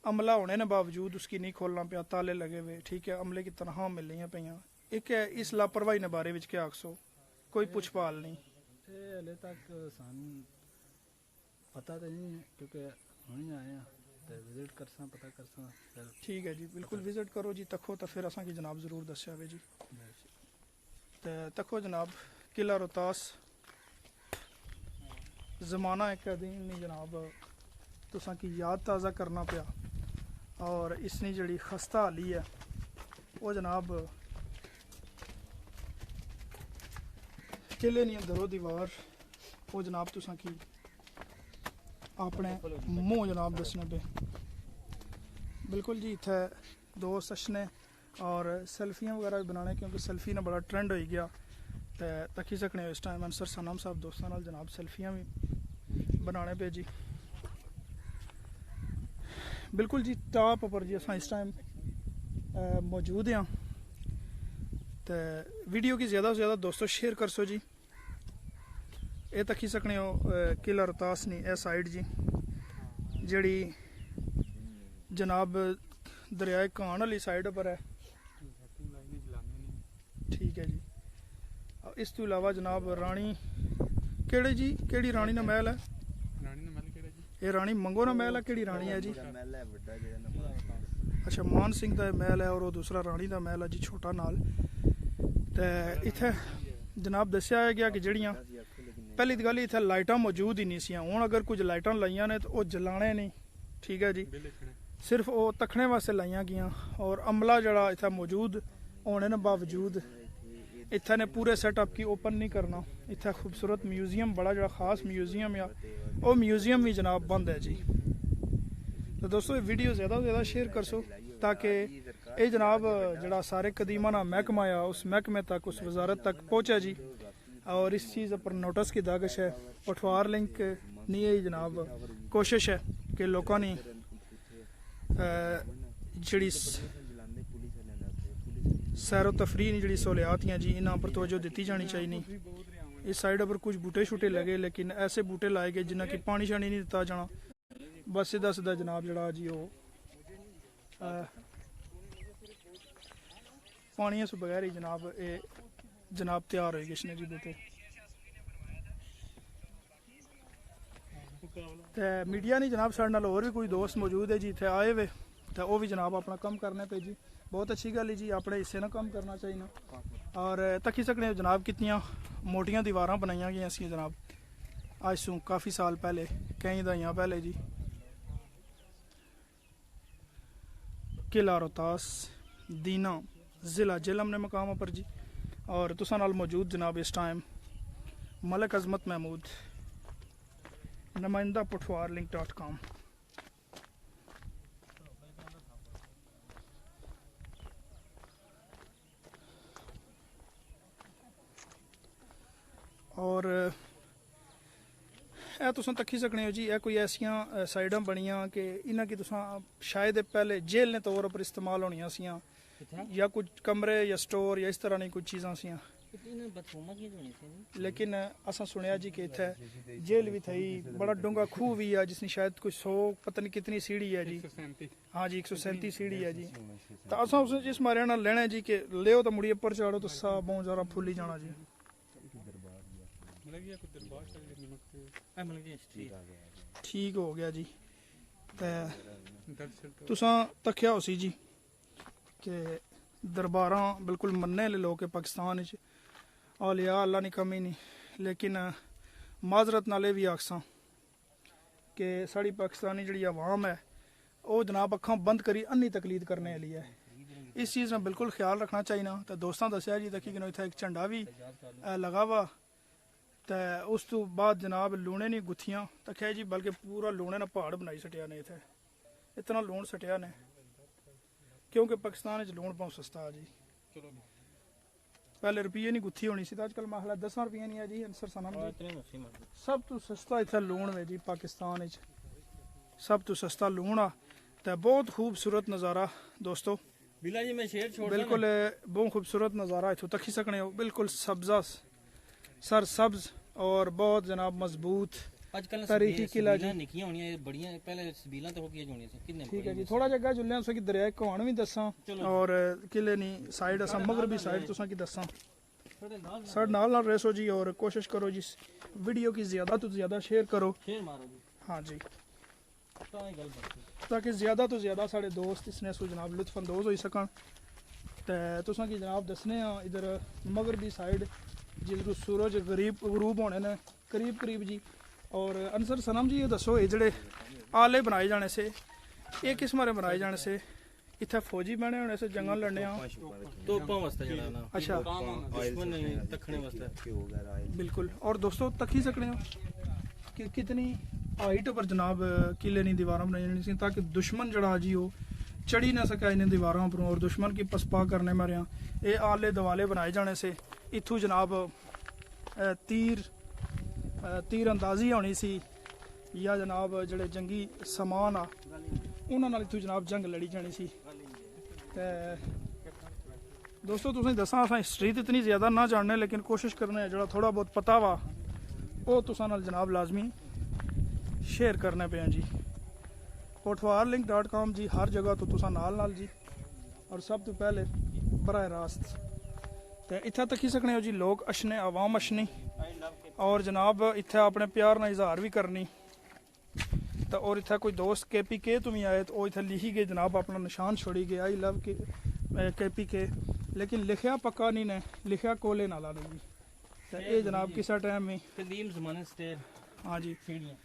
S1: अमला होने ने बावजूद उसकी नहीं खोलना पिया, ताले लगे हुए। ठीक है, अमले की तनख्वाह मिल रही पईयां। एक है इस लापरवाही ने बारे विच क्या आखसो? कोई पुछ पाल नहीं।
S7: ते हले तक सानू पता तो नहीं है क्योंकि हुणी आए हैं, तो विजिट करसा पता करसा फिर
S1: ठीक है जी, बिल्कुल विजिट करो जी, तखो तो फिर असां की जनाब जरूर दस्या वे जी। तो तखो जनाब किला रोहतास ज़माना एक कदीम नहीं जनाब तुसा की याद ताज़ा करना पिया, और इसनी जड़ी खस्ता हाली है वो जनाब किले नहीं दरो दीवार वो जनाब तुसा की अपने मुंह जनाब दसने पे। बिल्कुल जी, इत्थे दोस्त अच्छने और सेल्फियां वगैरह भी बनाने, क्योंकि सेल्फी ना बड़ा ट्रेंड हो गया। तो तकी सकने हो इस टाइम अंसर सनम साहब दोस्तों नाल जनाब सेल्फियां भी बनाने पे जी। बिल्कुल जी टॉप पर जी असां इस टाइम मौजूद हैं। तो वीडियो की ज़्यादा से ज़्यादा दोस्तों शेयर कर सो जी। ये तकी सकने हो किला रोहतास नहीं ए साइड जी जड़ी जनाब दरियाए कान वाली साइड पर है। ठीक है जी। इस तो इलावा जनाब रानी केड़े जी केड़ी रानी ना महल है?
S2: रानी ने महल केड़ा जी?
S1: ये रानी मंगो ना महल है, केड़ी रानी है जी?
S4: महल है बड़ा जेड़ा ना
S1: अच्छा, मान सिंह का महल है और वो दूसरा रानी का महल है जी छोटा नाल। तो इत्थे जनाब दस्या है गया कि जड़ियाँ पहली गल इत्थे लाइटां मौजूद ही नहीं सी, हुण अगर कुछ लाइटां लाइयां ने तो वो जलाने नहीं। ठीक है जी,
S2: बिल्ले छने
S1: सिर्फ वो तखने वास्ते लाइयां गईयां, और अमला जड़ा इत्थे मौजूद होने ने बावजूद इत्थे ने पूरे सेटअप की ओपन नहीं करना। इत्थे खूबसूरत म्यूजियम बड़ा जड़ा खास म्यूजियम है, वो म्यूजियम भी जनाब बंद है जी। तो दोस्तों ये वीडियो ज़्यादा से ज़्यादा शेयर कर सो ताकि ये जनाब जड़ा सारे कदीमाना महकमा आ उस महकमे तक उस वजारत तक पहुँचे जी। और इस चीज़ पर नोटिस की दागश है, पटवार लिंक नहीं है जनाब कोशिश है कि लोगों ने जड़ी सैरो तफरी जी सहूलियात हैं जी इन्हों पर तवज्जो दी जानी चाहिए। इस साइड पर कुछ बूटे शूटे लगे लेकिन ऐसे बूटे लाए गए जिन्हें कि पानी शानी नहीं दिता जाना, बस सीधा सीधा जनाब जड़ा जी वो पानी से बगैर ही जनाब ये जनाब तैयार हो गए जी बूटे। तो मीडिया नहीं जनाब साढ़े नाल होर भी कोई दोस्त मौजूद है जी इतने आए हुए, तो वह भी जनाब अपना कम करने पे जी बहुत अच्छी गल है जी, अपने हिस्से ना कम करना चाहिए। और तकी सकने जनाब कितनियाँ मोटियां दीवारां बनाई गई सी जनाब अज तू काफ़ी साल पहले, कई दहाइयां पहले जी। किला रोहतास दीना ज़िला जेलम ने मकाम पर जी। और तुसा नाल मौजूद जनाब इस टाइम मलिक अजमत महमूद, नुमाइंदा putwarlink.com। और यह तुम तक्की सकने हो जी, यह कोई ऐसियां साइडां बनियां कि इन्हां की तुसां शायद पहले जेल ने तौर पर इस्तेमाल होनियां सियां, या कुछ कमरे या स्टोर या इस तरह की कुछ चीज़ां सियां। लेकिन असा सुनिया जी कि इत्थे जेल भी थी, बड़ा डूंगा खूह भी है जिसने शायद कोई 100 पता नहीं कितनी सीढ़ी है जी। हाँ जी 137 सीढ़ी है जी। तो असा उस जिस मारे ना लेना जी कि लियो तो मुड़िए पर चढ़ो तो सा बहुत ज़्यादा फुली जाना जी। ठीक हो गया जी। तुसा तक्या हो सी जी कि दरबारा बिल्कुल मन्ने ले लोग पाकिस्तान औलिया अल्लाह की कमी नहीं, लेकिन माजरत नाले भी आखसा कि साड़ी पाकिस्तानी जी आवाम है वो जनाब अखां बंद करी अन्नी तकलीद करने वाली है। इस चीज़ में बिल्कुल ख्याल रखना चाहिए। तो दोस्तों दसिया जी तकी कि इतना एक झंडा भी लगा वा, तो उस तो बाद जनाब लूने नहीं गुत्थियां तक्या जी, बल्कि पूरा लूने ने पहाड़ बनाई सटिया ने, इतने इतना लून सटिया ने क्योंकि पाकिस्तान लून बहुत सस्ता है जी। पहले रुपये नहीं गुत्थी होनी सी, तो अजकल माहला 10 रुपये नहीं है जी। अंसर सनम जी सब तो सस्ता इतना लून है जी पाकिस्तान, सब तो सस्ता लून आ। तो बहुत खूबसूरत नज़ारा दोस्तों,
S3: बिला जी मैं शेर छोड़
S1: बिल्कुल बहुत खूबसूरत नज़ारा इतों तकी सकने हो, बिल्कुल सब्जा सर सब्ज और बहुत जनाब मजबूत
S3: आजकल
S1: तारीखी किला जी।
S3: निकियां होनियां बढ़िया, पहले सबीलां तो होकी होनियां सी कितने।
S1: ठीक है जी, थोड़ा जगह जुल्ले उस की दरिया कहान भी दसा और किले नहीं साइड असा मगरबी साइड तुसा की दसा साढ़े नाल रेसो जी। और कोशिश करो जी वीडियो की ज़्यादा तो ज़्यादा शेयर करो।
S3: शेर मारो जी।
S1: हाँ जी,
S3: तां ही गल बनदी।
S1: ताकि ज़्यादा तो ज़्यादा साढ़े दोस्त इसने सो जनाब लुत्फअंदोज़ हो सकन। तो तुसा की जनाब दसने इधर मगरबी साइड जिधर सूरज गरूब होने ने करीब करीब जी। और अंसर सनम जी ये दसो ये जड़े आले बनाए जाने से ये किस मारे बनाए जाने से? इत्थे फौजी बने होने से जंगल लड़ने
S3: तोपां वास्ते जड़ा ना।
S1: अच्छा
S3: दुश्मन नहीं तखने वास्ते
S1: बिल्कुल। और दोस्तों तकी सकने हो कि कितनी हाइट पर जनाब किले नी दीवारां बनाई जानी सी ताकि दुश्मन जड़ा जी हो चढ़ी ना सके इन दीवारों पर और दुश्मन की पसपा करने मारिया। ये आले दवाले बनाए जाने से इत्थू जनाब तीर अंदाजी होनी सी या जनाब जड़े जंगी समान आ उन्होंने नाल इत्थू जनाब जंग लड़ी जानी सी। ते दोस्तों तुसें दसां असां हिस्ट्री तो इतनी ज़्यादा ना जानने, लेकिन कोशिश करने जो थोड़ा बहुत पता वा वो तुसां नाल जनाब लाजमी शेयर करने पे जी। putwarlink.com जी हर जगह तो तुसां नाल जी। और सब तो पहले बराह रास्त तो इत्थे तकी सकने हो जी लोग अशने आवाम अशनी और जनाब इत्थे अपने प्यार ना इजहार भी करनी। तो और इत्थे कोई दोस्त KPK तो भी आए तो वो इत्थे लिखी गए जनाब अपना निशान छोड़ी गया आई लव KPK, लेकिन लिखिया पक्का नहीं ने लिखिया कोले नाला ने जी। तो ये जनाब किस टाइम में
S3: कदीम ज़माने स्टेर
S1: हाँ जी।
S3: सीढ़ियां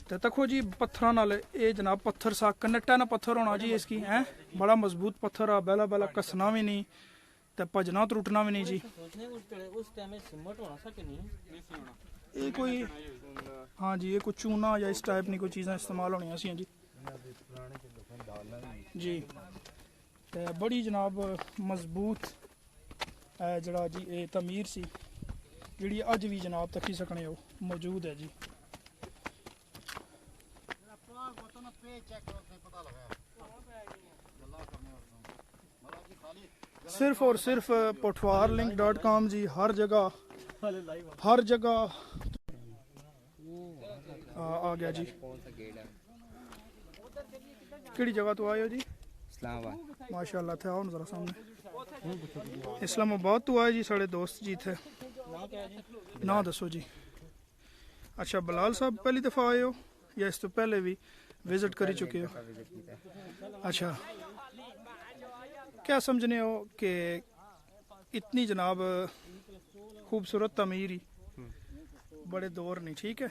S1: तो तको जी पत्थर नाल ये जनाब पत्थर सा कनेक्टा ना पत्थर होना जी इसकी है बड़ा मजबूत पत्थर आ, बेला बेला कसना भी नहीं तो भजना त्रुटना भी नहीं जी।
S3: सोचने उस टाइम में सिमट होना सा कि नहीं
S1: ये कोई हाँ जी ये कुछ चूना या इस टाइप की कोई चीज़ें इस्तेमाल होनी सी जी जी। तो बड़ी जनाब मजबूत जड़ा जी ये तमीर सी जी अज भी जनाब तकी सकने हो मौजूद है जी। सिर्फ और सिर्फ potwarlink.com जी, हर जगह आ गया जी। किहड़ी जगह तो आए हो जी?
S4: इस्लामाबाद।
S1: माशाल्लाह थे, आओ जरा सामने। इस्लामाबाद तो आए जी, साढ़े दोस्त जी थे। ना दसो जी। अच्छा, बिलाल साहब पहली दफ़ा आए हो या इस तो पहले भी विजिट कर चुके हो? अच्छा, क्या समझने हो कि इतनी जनाब खूबसूरत तमीरी बड़े दौर नहीं, ठीक है,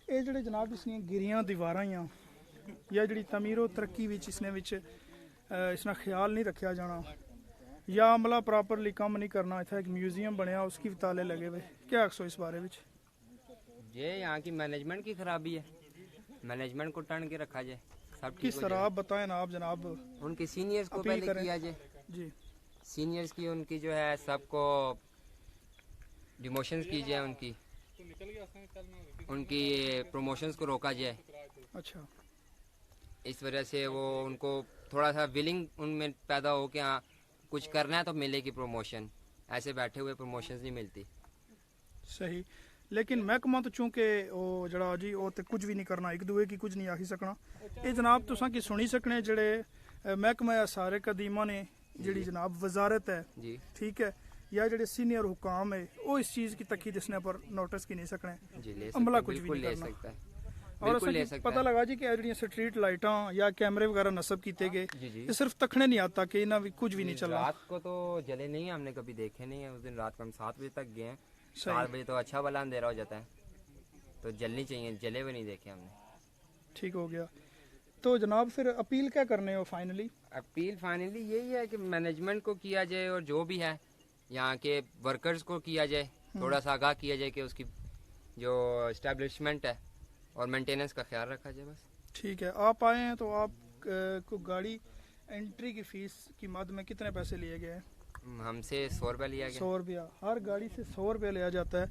S1: ये जड़े जनाब इसने गिरियां दीवारां या जड़ी तमीरो तरक्की विच इसने इसना ख्याल नहीं रखा जाना या अमला प्रॉपरली काम नहीं करना, इतना एक म्यूजियम बनया उसकी भी ताले लगे हुए, क्या आखो इस बारे में?
S8: ये यहाँ की मैनेजमेंट की खराबी है, मैनेजमेंट को टर्न के रखा जाए, सब
S1: किस तरह आप बताएं ना आप जनाब।
S8: उनके सीनियर्स को
S1: अपील
S8: पहले
S1: करें
S8: किया जाए
S1: जी,
S8: सीनियर्स की उनकी जो है सबको डिमोशंस की जाए, उनकी प्रमोशंस को रोका जाए।
S1: अच्छा,
S8: इस वजह से वो उनको थोड़ा सा विलिंग उनमें पैदा हो कि हाँ कुछ करना है तो मिलेगी प्रमोशन, ऐसे बैठे हुए प्रमोशंस नहीं मिलती।
S1: सही, लेकिन महकमा तो चूंकि वो जड़ा जी वो तो कुछ भी नहीं करना, एक दूए की कुछ नहीं आखी सकना। ये जनाब तुसां की सुनी सकने जड़े महकमा सारे कदीमा ने जड़ी जनाब वजारत है
S8: जी
S1: ठीक है या जड़े सीनियर हुकाम है वो इस चीज की तकी दिसने पर नोटिस की नहीं सकने,
S8: जी ले
S1: अमला
S8: सकते,
S1: कुछ भी
S8: बिल्कुल
S1: नहीं
S8: ले
S1: करना।
S8: सकता है,
S1: और
S8: बिल्कुल ले
S1: असें
S8: सकता
S1: पता
S8: है।
S1: लगा जी कि जड़ियां स्ट्रीट लाइटां या कैमरे वगैरह नस्ब किए गए,
S8: जी जी
S1: ये सिर्फ तकने नहीं आता कि इन्हें भी कुछ भी नहीं चला।
S8: रात को तो जले नहीं है, हमने कभी देखे नहीं है। उस दिन रात को हम 7 बजे तक गए हैं,
S1: सही।
S8: 7 बजे तो अच्छा वाला अंधेरा हो जाता है, तो जलनी चाहिए, जले हुए नहीं देखे हमने।
S1: ठीक हो गया, तो जनाब फिर अपील क्या करने हो फाइनली?
S8: अपील फाइनली यही है कि मैनेजमेंट को किया जाए और जो भी है यहाँ के वर्कर्स को किया जाए, थोड़ा सा आगाह किया जाए कि उसकी जो इस्टेब्लिशमेंट है और मेंटेनेंस का ख्याल रखा जाए बस।
S1: ठीक है, आप आए हैं तो आप को गाड़ी एंट्री की फीस की मद में कितने पैसे लिए गए हैं?
S8: हमसे 100 रुपया लिया गया।
S1: 100 रुपया, हर गाड़ी से 100 रुपया लिया जाता है,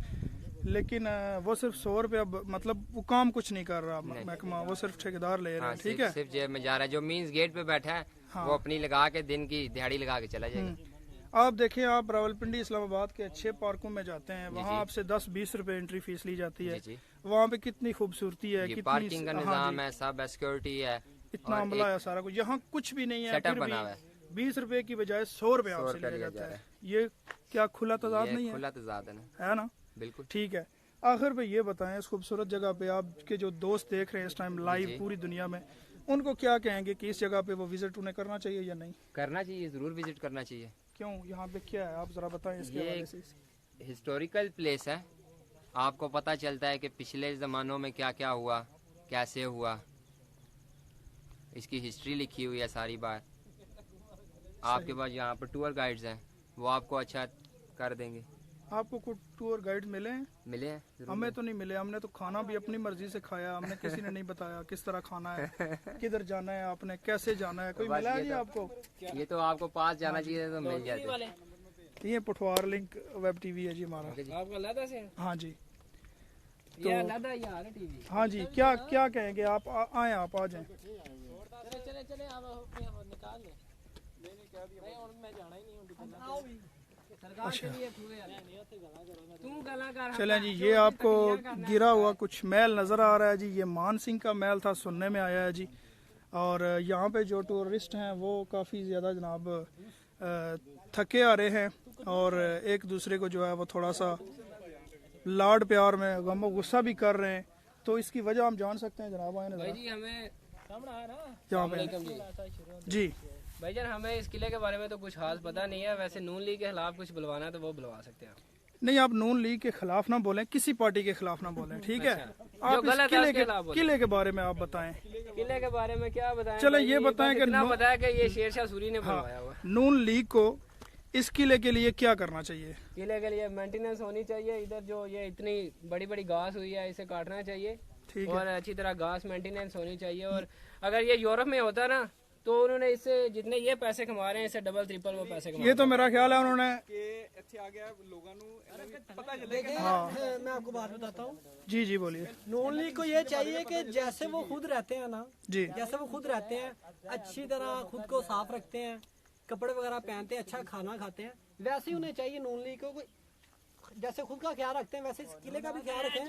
S1: लेकिन वो सिर्फ 100 रुपया मतलब वो काम कुछ नहीं कर रहा महकमा, वो सिर्फ ठेकेदार ले रहा
S8: हाँ,
S1: है, ठीक है।
S8: सिर्फ जेब में जा रहा है, जो मीन्स गेट पे बैठा है
S1: हाँ।
S8: वो अपनी लगा के दिन की दिहाड़ी लगा के चला जाएगा।
S1: आप देखें, आप रावलपिंडी इस्लामाबाद के अच्छे पार्कों में जाते हैं, वहाँ
S8: जी।
S1: आपसे 10-20 रुपए एंट्री फीस ली जाती है,
S8: जी जी
S1: वहाँ पे कितनी खूबसूरती है,
S8: जी,
S1: कितनी
S8: पार्किंग का
S1: हाँ
S8: निजाम
S1: जी,
S8: है, सब सिक्योरिटी है,
S1: इतना
S8: और
S1: अमला
S8: एक
S1: है सारा कुछ, यहाँ कुछ भी नहीं है,
S8: सेटअप
S1: फिर
S8: बना हुआ है।
S1: भी 20 रुपए की बजाय 100 रुपए
S8: 100
S1: आपसे
S8: रुपया
S1: लिया
S8: लिया
S1: जाता
S8: जा
S1: है। ये क्या खुला तजाद
S8: ये
S1: नहीं है?
S8: खुला तजाद है ना,
S1: है ना,
S8: बिल्कुल।
S1: ठीक है। आखिर पे ये बताएं, इस खूबसूरत जगह पे आपके जो दोस्त देख रहे हैं इस टाइम लाइव
S8: जी।
S1: पूरी दुनिया में, उनको क्या कहेंगे कि इस जगह पे वो विजिट उन्हें करना चाहिए या नहीं?
S8: करना चाहिए, जरूर विजिट करना चाहिए।
S1: क्यों, यहाँ पे क्या है आप जरा बताएं इसके
S8: ये
S1: हवाले से।
S8: हिस्टोरिकल प्लेस है, आपको पता चलता है कि पिछले ज़मानों में क्या क्या हुआ, कैसे हुआ, इसकी हिस्ट्री लिखी हुई है सारी बात। आपके पास यहाँ पर टूर गाइड्स हैं, वो आपको अच्छा कर देंगे।
S1: आपको कुछ टूर गाइड मिले हैं?
S8: मिले हैं जरूर
S1: हमें
S8: मिले।
S1: तो नहीं मिले, हमने तो खाना भी अपनी मर्जी से खाया, हमने किसी ने नहीं बताया किस तरह खाना है, किधर जाना है, आपने कैसे जाना है, कोई
S8: बस
S1: मिला
S8: ये
S1: जी
S8: तो-
S1: आपको?
S8: ये तो आपको पास जाना चाहिए तो मिल जाते।
S1: ये पठवार लिंक वेब टीवी है जी हमारा।
S3: आपका लादा से
S1: हाँ जी,
S3: ये लादा ये आ रहा टीवी।
S1: हाँ जी, क्या क्या कहेंगे आप? आए, आप आ जाएं।
S3: चले चले आप निकाल ले। नहीं और मैं जाना ही नहीं हूं, सरकार के लिए तू गला कर।
S1: चलें जी, ये आपको गिरा हुआ कुछ महल नज़र आ रहा है जी, ये मान सिंह का महल था, सुनने में आया है जी। और यहाँ पे जो टूरिस्ट हैं वो काफ़ी ज़्यादा जनाब थके आ रहे हैं और एक दूसरे को जो है वो थोड़ा सा लाड प्यार में गम गुस्सा भी कर रहे हैं, तो इसकी वजह हम जान सकते हैं जनाब? आए ना
S3: भाई जी हमें सामने आ रहा
S1: यहाँ पे जी।
S3: भाईजान, हमें इस किले के बारे में तो कुछ खास पता नहीं है, वैसे नून लीग के खिलाफ कुछ बुलवाना है तो वो बुलवा सकते हैं।
S1: नहीं, आप नून लीग के खिलाफ ना बोलें, किसी पार्टी के खिलाफ ना बोलें, ठीक है? आप
S3: गलत है
S1: इस किले
S3: उसके
S1: के
S3: खिलाफ बोलें।
S1: किले के बारे में आप बताएं।
S3: किले के बारे में क्या बताएं?
S1: चलो
S3: भाई,
S1: ये बताएं
S3: बस
S1: कि
S3: इतना
S1: नू-
S3: बताया कि ये शेरशाह सूरी ने बनवाया हुआ है।
S1: नून लीग को इस किले के लिए क्या करना चाहिए?
S3: किले के लिए मेंटेनेंस होनी चाहिए, इधर जो ये इतनी बड़ी बड़ी घास हुई है इसे काटना चाहिए
S1: ठीक
S3: और
S1: है,
S3: अच्छी तरह घास मेंटेनेंस होनी चाहिए। और अगर ये यूरोप में होता ना तो उन्होंने इससे जितने ये पैसे कमा रहे हैं इससे डबल ट्रिपल वो पैसे कमा
S1: ये तो मेरा ख्याल है उन्होंने हाँ
S9: मैं आपको बात बताता हूँ,
S1: जी जी बोलिए
S9: नून लीग को ये चाहिए कि जैसे वो खुद रहते हैं ना,
S1: जी।
S9: जैसे वो खुद रहते हैं अच्छी तरह खुद को साफ रखते हैं, कपड़े वगैरह पहनते हैं, अच्छा खाना खाते हैं, वैसे ही उन्हें चाहिए नून लीग को जैसे खुद का ख्याल रखते हैं वैसे इस किले का भी ख्याल रखें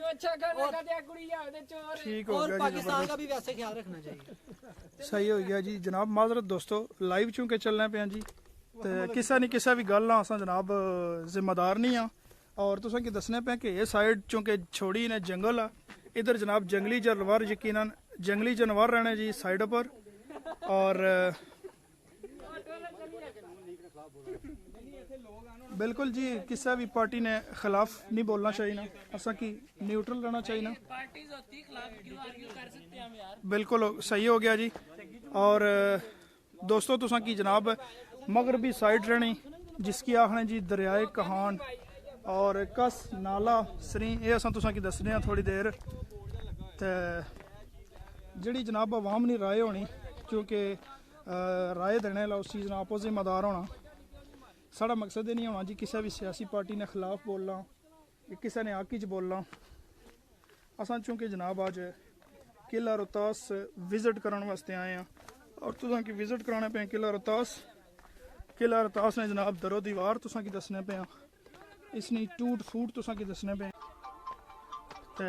S1: ठीक हो
S9: और
S1: गया जी,
S9: पाकिस्तान का भी वैसे ख्याल रखना चाहिए।
S1: सही हो गया जी जनाब। माजरत दोस्तों, लाइव चूंकि चलने पे हैं जी, ते किसा नहीं किसा भी गल अस जनाब जिम्मेदार नहीं हाँ। और तुसें कि दसने पे कि ये साइड चूंकि छोड़ी ने जंगल आ, इधर जनाब जंगली जानवर यकीनन जंगली जानवर रहने जी साइड पर। और बिल्कुल जी किसी भी पार्टी ने खिलाफ नहीं बोलना चाहिए ना, असा की न्यूट्रल रहना चाहिए ना। बिल्कुल सही हो गया जी। और दोस्तों तुसा की जनाब मगरबी साइड रहनी जिसकी आखने जी दरियाए कहान और कस नाला सरी, ये असा तुसा की दसने थोड़ी देर। ते जड़ी जनाब अवाम ने राय होनी, क्योंकि राय देने ला उस चीज़ ना आपो जिम्मेदार होना। साड़ा मकसद ये नहीं होना जी किसी भी सियासी पार्टी ने खिलाफ बोलना या किसी ने हक च बोलना। असा चूँकि जनाब अज किला रोहतास विजिट करने वास्ते आए हैं और तुसा की विजिट कराने पे किला रोहतास। किला रोहतास ने जनाब दरो दीवार तुसा की दसने पे हैं, इसने टूट फूट तुसा की दसने पे ते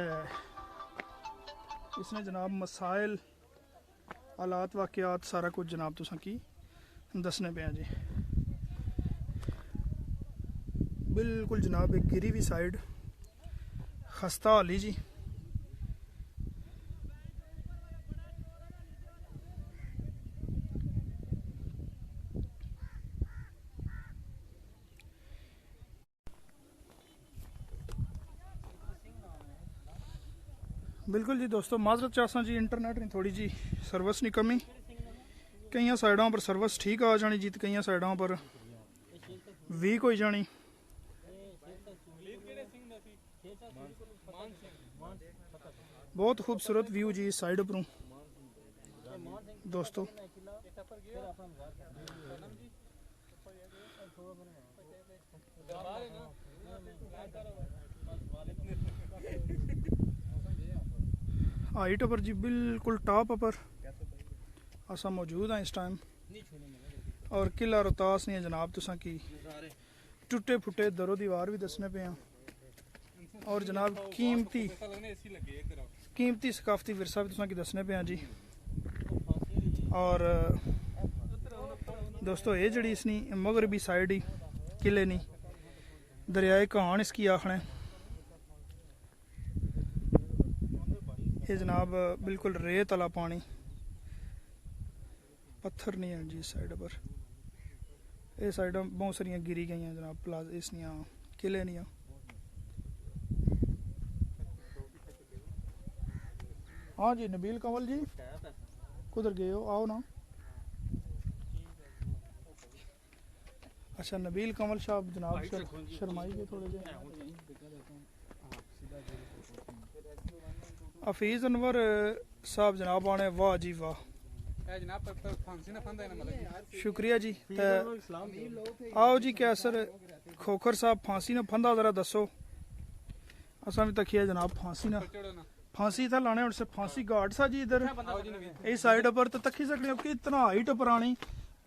S1: इसने जनाब मसाइल हालात वाक़यात सारा कुछ जनाब तुसा की दसने पे हैं जी। बिल्कुल जनाब एक गिरी हुई साइड खस्ता हाली जी। बिल्कुल जी दोस्तों, माजरत चाहसा जी इंटरनेट ने थोड़ी जी सर्विस की कमी, कई साइडों पर सर्विस ठीक आ जानी जी, तो कई साइडों पर वीक हो जानी। बहुत खूबसूरत व्यू जी इस साइड उपरों दोस्तों। हाइट पर जी बिल्कुल टॉप पर असा मौजूद है इस टाइम। और किला रोहतास ने जनाब तुसा की टुटे फुटे दरो दीवार भी दसने पे हैं और जनाब कीमती सकाफती विरसा भी तुसा की दसने पे हैं जी। और दोस्तों ये जड़ी इसनी मगरबी साइड ही किले नी दरियाए कहान इसकी आखने, ये जनाब बिल्कुल रेत वाला पानी, पत्थर नहीं है जी इस साइड पर। ये साइड बहुत सारिया गिरी गई हैं जनाब प्लाज इसनिया किले निया। हाँ जी नबील कंवल जी कुधर गए हो, आओ ना। अच्छा नबील कंवल साहब जनाब शर्माई गए थोड़े जे। हफीज अनवर साहब जनाब आने, वाह जी वाह, शुक्रिया जी। आओ जी कैसर खोखर साहब फांसी न फंदा जरा दसो। असा भी तकिया जनाब फांसी ना फांसी था लाने से फांसी घाट सा जी इधर इस साइड पर तो तकी सकते हो कि इतना हाइट पर आनी।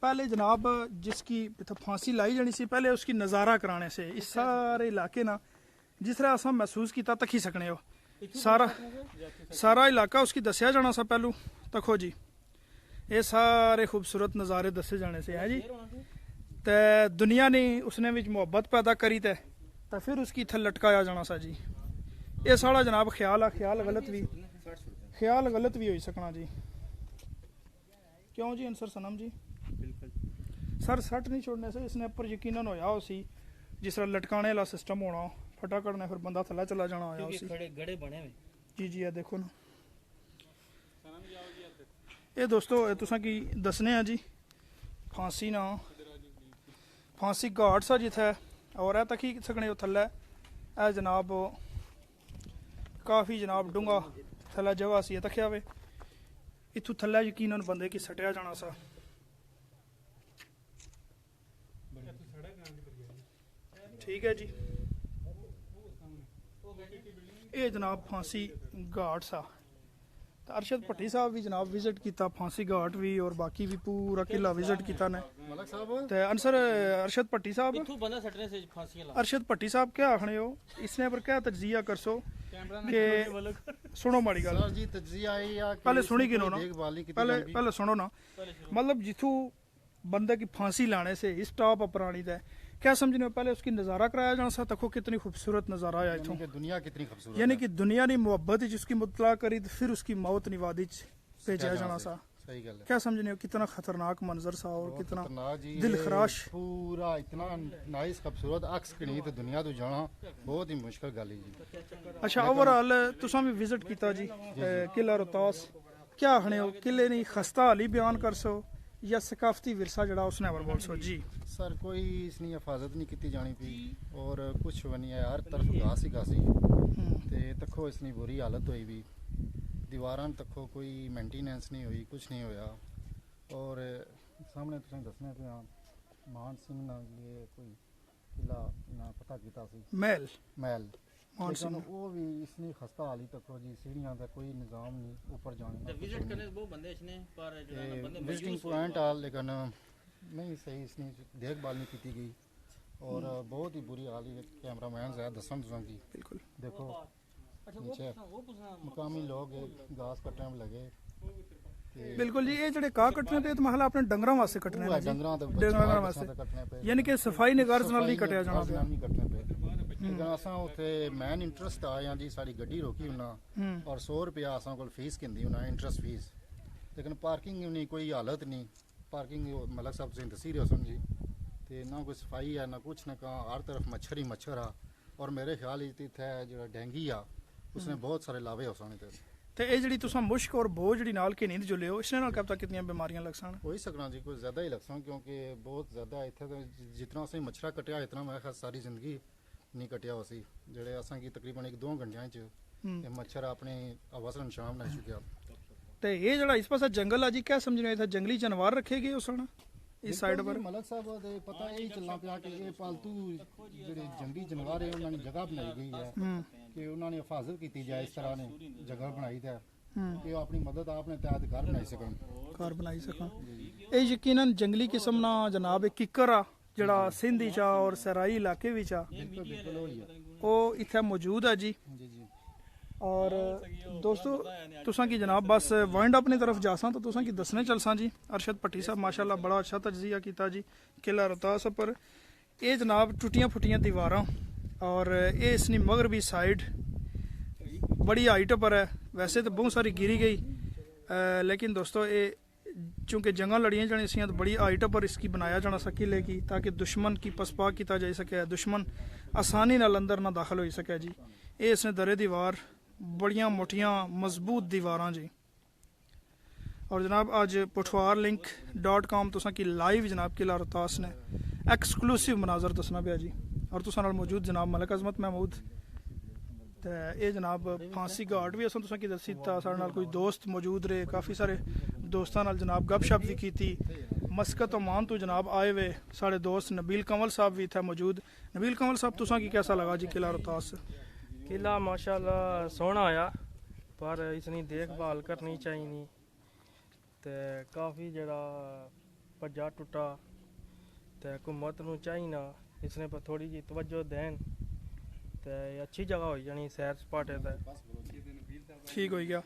S1: पहले जनाब जिसकी फांसी लाई जानी सी पहले उसकी नज़ारा कराने से इस सारे इलाके ना जिस तरह असा महसूस किया तकी सकने हो। सारा इलाका उसकी दसिया जाना सा पहलू तखो जी, ये सारे खूबसूरत नज़ारे दसे जाने से है जी। तो दुनिया ने उसने विच मुहब्बत पैदा करी तो फिर उसकी इत्थे लटकाया जाना सा जी। ये सारा जनाब ख्याल आ, ख्याल गलत भी हो सकना जी। क्यों जी अंसर सनम जी? सर सट नहीं छोड़ने से इसने पर यकीनन होया उसी जिस तरह लटकाने वाला सिस्टम होना फटाकड़ ने फिर बंदा थल्ला चला जाना होया उसी
S3: गड़े बने हुए
S1: जी जी। देखो ना ये दोस्तों तुसा की दसने हैं जी फांसी ना फांसी घाट सा जिथे और है तकी सकने थल्ले ए जनाब काफ़ी जनाब डूंगा थल्ला जगह सी तकिया वे इथू थल्ले यकीनन बंदे की सटिया जाना सा। ठीक है जी, ये जनाब फांसी घाट सा ਤੇ ਅਰਸ਼ਦ ਭੱਟੀ ਸਾਹਿਬ ਵੀ ਜਨਾਬ ਵਿਜ਼ਿਟ ਕੀਤਾ, ਫਾਂਸੀ ਘਾਟ ਵੀ ਔਰ ਬਾਕੀ ਵੀ ਪੂਰਾ ਕਿਲਾ ਵਿਜ਼ਿਟ ਕੀਤਾ ਨੇ
S10: मलक साहब
S1: ਤੇ ਅਨਸਰ ਅਰਸ਼ਦ ਭੱਟੀ ਸਾਹਿਬ
S3: इथू बंदा सटने से फांसियां ला
S1: अरशद भट्टी साहब क्या आखने हो इसने पर क्या तज्जिया करसो कि सुनो माड़ी गल
S10: सर जी तज्जिया है या कि
S1: पहले सुनी
S10: इसमें
S1: गिनो ना
S10: कोई देखभाल नहीं की
S1: पहले
S10: जाती?
S1: पहले सुनो ना मतलब जिथू बंदे की फांसी लाने से इस टॉप पर आनी है क्या समझने हो पहले उसकी नज़ारा कराया जाना सा तको कितनी खूबसूरत नज़ारा आया इथों
S10: यानी कि दुनिया कितनी खूबसूरत
S1: यानी
S10: है।
S1: कि दुनिया ने मोहब्बत जिसकी मुतला करी तो फिर उसकी मौत निवादी भेजा जाना सा
S10: सही गल है।
S1: क्या समझने हो कितना खतरनाक मंजर सा और
S10: बहुत
S1: कितना
S10: खतरनाक जी,
S1: दिल
S10: ये
S1: खराश
S10: पूरा इतना नाइस खूबसूरत अक्स कनी तो दुनिया तो जाना बहुत ही मुश्किल गल है जी।
S1: अच्छा ओवरऑल तुसा भी विजिट किया जी किला रोहतास क्या आखने हो किले नहीं खस्ता हाली बयान कर सो या सकाफती विरसा जड़ा उसने अवर बोल सो जी
S10: सर कोई इसकी हिफाजत नहीं की जानी पी और कुछ भी नहीं है, हर तरफ घास ही घासी ते तखो इसकी बुरी हालत हुई भी दीवारां तखो कोई मेंटेनेंस नहीं हुई, कुछ नहीं होया और सामने तुसें दसने पे मान सिंह ना ये कोई किला ना पता कीता सी
S1: महल
S10: महल
S1: मान
S10: लेकिन
S1: सिंह
S10: वो भी इसनी खस्ता हाली तक जी सीढ़ियां का कोई निजाम नहीं ऊपर जाने का
S3: विजिट करने से बहुत बंदे इसने पर जो है ना बंदे
S10: विजिटिंग
S3: मजबूर
S10: पॉइंट आ लेकिन नहीं सही इसने देखभाल नहीं की गई और बहुत ही बुरी हाल है। कैमरा मैन है दसन तुसां की
S1: बिल्कुल
S10: देखो नीचे मुकामी लोग घास कट्टने में लगे ते
S1: बिल्कुल जी ये जड़े काह कटने पे तो महल अपने डंगरां वास्ते कटने
S10: वो है
S1: ने जी
S10: डंगरां ते
S1: डंगरां
S10: बच्चों
S1: वास्ते
S10: कटने पे
S1: यानी कि सफाई ने गर्ज नाल नहीं कटिया जाना
S10: गार्ज नाल नहीं कटने पे लेकिन असां उथे मैन इंटरेस्ट आए हैं जी साडी गड्डी रोकी उन्हां और 100 रुपया असां कोल फीस किंदी उन्हां इंटरेस्ट फीस लेकिन पार्किंग नहीं कोई हालत नहीं पार्किंग मलक साहब तुसीं दसी रहे हो समझी ते ना कोई सफाई है ना कुछ ना कहाँ हर तरफ मच्छर ही मच्छर आ और मेरे ख्याल इत्थे जो डेंगी आ उसने बहुत सारे लावे हो सकने ते
S1: ਤੇ ਇਹ ਜਿਹੜੀ ਤੁਸੀਂ ਮੁਸ਼ਕ ਔਰ ਬੋਝ ਜਿਹੜੀ ਨਾਲ ਕੇ ਨੀਂਦ ਜੁਲੇ ਹੋ ਇਸਨੇ ਨਾਲ ਕਬ ਤੱਕ ਕਿਤਨੀਆਂ ਬਿਮਾਰੀਆਂ ਲੱਗ ਸਨ
S10: हो ही सकना जी कुछ ज़्यादा ही लग सकना क्योंकि बहुत ज़्यादा इत्थे तो जितना असें मच्छरा कटिया इतना मैं ख्याल सारी जिंदगी नहीं कटिया उसी जेह्ड़े असें गी तकरीबन 1-2 घंटियां च ये मच्छर अपने आवास निशान बनाई चुके
S1: ਤੇ ਇਹ ਜਿਹੜਾ ਇਸ ਪਾਸੇ ਜੰਗਲ ਆ ਜੀ ਕਿਆ ਸਮਝਣੇ ਇੱਥੇ ਜੰਗਲੀ ਜਾਨਵਰ ਰੱਖੇ ਗਏ ਉਸ ਨਾਲ ਇਸ ਸਾਈਡ ਪਰ
S10: मलक साहब दे पता यही चलना पिया कि ये पालतू जेह्ड़े जंगली जानवर है उन्होंने जगह बनाई गई है कि उन्होंने हिफाजत की जाए इस तरह ने जगह बनाई है कि वो अपनी मदद आपने तहत घर बनाई सकन
S1: ਘਰ ਬਣਾਈ ਸਕਾਂ ਇਹ ਯਕੀਨਨ ਜੰਗਲੀ ਕਿਸਮ ਨਾ ਜਨਾਬ ਇੱਕ ਕਿੱਕਰ ਆ ਜਿਹੜਾ ਸਿੰਧੀ ਚ ਆ ਔਰ ਸਰਾਈ ਇਲਾਕੇ ਵਿੱਚ ਆ
S10: बिल्कुल बिल्कुल वही है
S1: ਉਹ ਇੱਥੇ ਮੌਜੂਦ ਆ ਜੀ
S10: जी जी
S1: और दोस्तों तुसां की जनाब बस वाइंड अप की तरफ जासां तो तुसां की दसने चलसां जी अरशद भट्टी साहब माशाल्लाह बड़ा अच्छा तज्जिया कीता जी किला रोहतास पर ये जनाब टुटियां फुटियां दीवारां और ये इसनी मगरबी साइड बड़ी हाइट पर है वैसे तो बहुत सारी गिरी गई लेकिन दोस्तों ये चूँकि जंगा लड़ियाँ जानी सी तो बड़ी हाइट पर इसकी बनाया जाना सा किले की ताकि दुश्मन की पसपा किया जा सके दुश्मन आसानी नाल अंदर ना दाखिल हो सके जी ये इसने दरे दीवार बड़ियां मोटियां मजबूत दीवारां जी और जनाब आज पुठवार.com तुसां की लाइव जनाब किला रोहतास ने एक्सक्लूसिव मनाजर दसना पिया जी और तुसां नाल मौजूद जनाब मलक अजमत महमूद ते ये जनाब फांसी घाट भी असां तुसां की दसी ता साडे नाल कोई दोस्त मौजूद रहे काफ़ी सारे दोस्तां नाल जनाब गपशप भी कीती मस्कत ओमान तो जनाब आए हुए साढ़े दोस्त नबील कंवल साहब भी थे मौजूद नबील कंवल साहब तुसां की कैसा लगा जी किला रोहतास
S11: किला माशाल्लाह सोहना आया पर इसनी देखभाल करनी चाहिए ते काफ़ी जड़ा भज्जा टुटा ते हुकूमत नूं चाहिए इसने पर थोड़ी जी तवज्जो देन ते अच्छी जगह हो जानी सैर सपाटे ते
S1: ठीक हो गया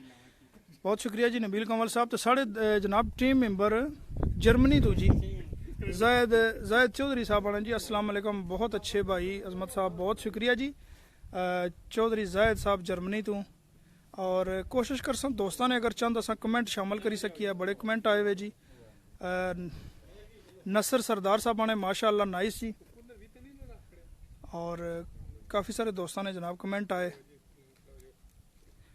S1: बहुत शुक्रिया जी नबील कंवल साहब तो साढ़े जनाब टीम मेंबर जर्मनी तो जी जायद चौधरी साहब आने जी अस्सलाम वालेकुम बहुत अच्छे भाई अजमत साहब बहुत शुक्रिया जी चौधरी जायद साहब जर्मनी तो और कोशिश कर सन दोस्तों ने अगर चंद असा कमेंट शामिल करी सकी है बड़े कमेंट आए हुए जी नसर सरदार साहब आने माशाअल्लाह नाइस जी और काफ़ी सारे दोस्तों ने जनाब कमेंट आए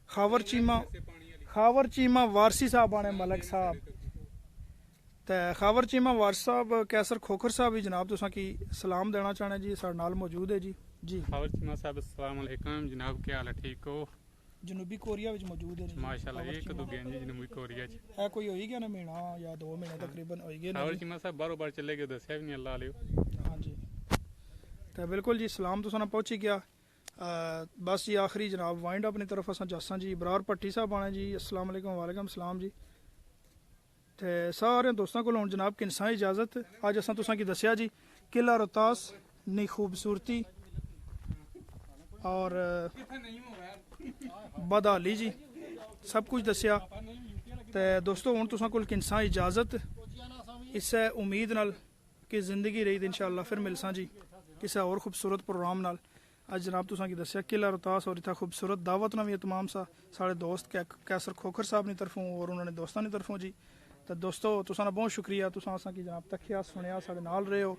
S1: खावर चीमा वारसी साहब आने मलक साहब ते खावर चीमा वारसी साहब कैसर खोखर साहब भी जनाब तुसां की सलाम देना चाहने जी साडे नाल मौजूद है जी
S2: खावर चीमा साहब अस्सलाम वालेकुम जनाब क्या हाल है ठीक हो
S1: जनूबी कोरिया विच मौजूद है जी
S2: माशाल्लाह एक दो गए जी जनूबी कोरिया च
S1: है कोई होई गया ना महीना या 2 महीने तकरीबन होई गए
S2: खावर चीमा साहब बारों बार चले गए दस्या भी नहीं अल्लाह लियो
S1: हां जी तो बिल्कुल जी सलाम तुसां ना पहुंची गया बस जी आखिरी जनाब वाइंड अपनी तरफ असां जासां जी इबरार भट्टी साहब आने जी अस्सलाम वालेकुम वालेकुम सलाम जी ते सारे दोस्तों को हुण जनाब किनसा इजाजत अज असां तुसां की दस्सिया जी किला रोहतास नी खूबसूरती और बदहाली जी सब कुछ दस्सिया ते दोस्तों हुण तुसां कोल किनसा इजाजत इस्से उम्मीद नाल कि जिंदगी रही तो इंशाअल्लाह फिर मिलसां जी किसी और खूबसूरत प्रोग्राम नाल अज जनाब तुसां की दस्सिया किला रोहतास और इतना खूबसूरत दावत नवी तमाम सा साढ़े दोस्त कैसर खोखर साहब की तरफों और उन्होंने दोस्तों की तरफों जी तो दोस्तों तुसां बहुत शुक्रिया तुसां असां की जनाब तक्या सुनिया साढ़े नाल रहे हो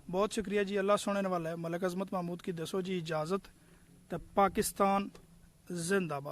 S1: बहुत शुक्रिया जी अल्लाह सुनने वाला है मलिक अजमत महमूद की दसो जी इजाज़त तो पाकिस्तान जिंदाबाद।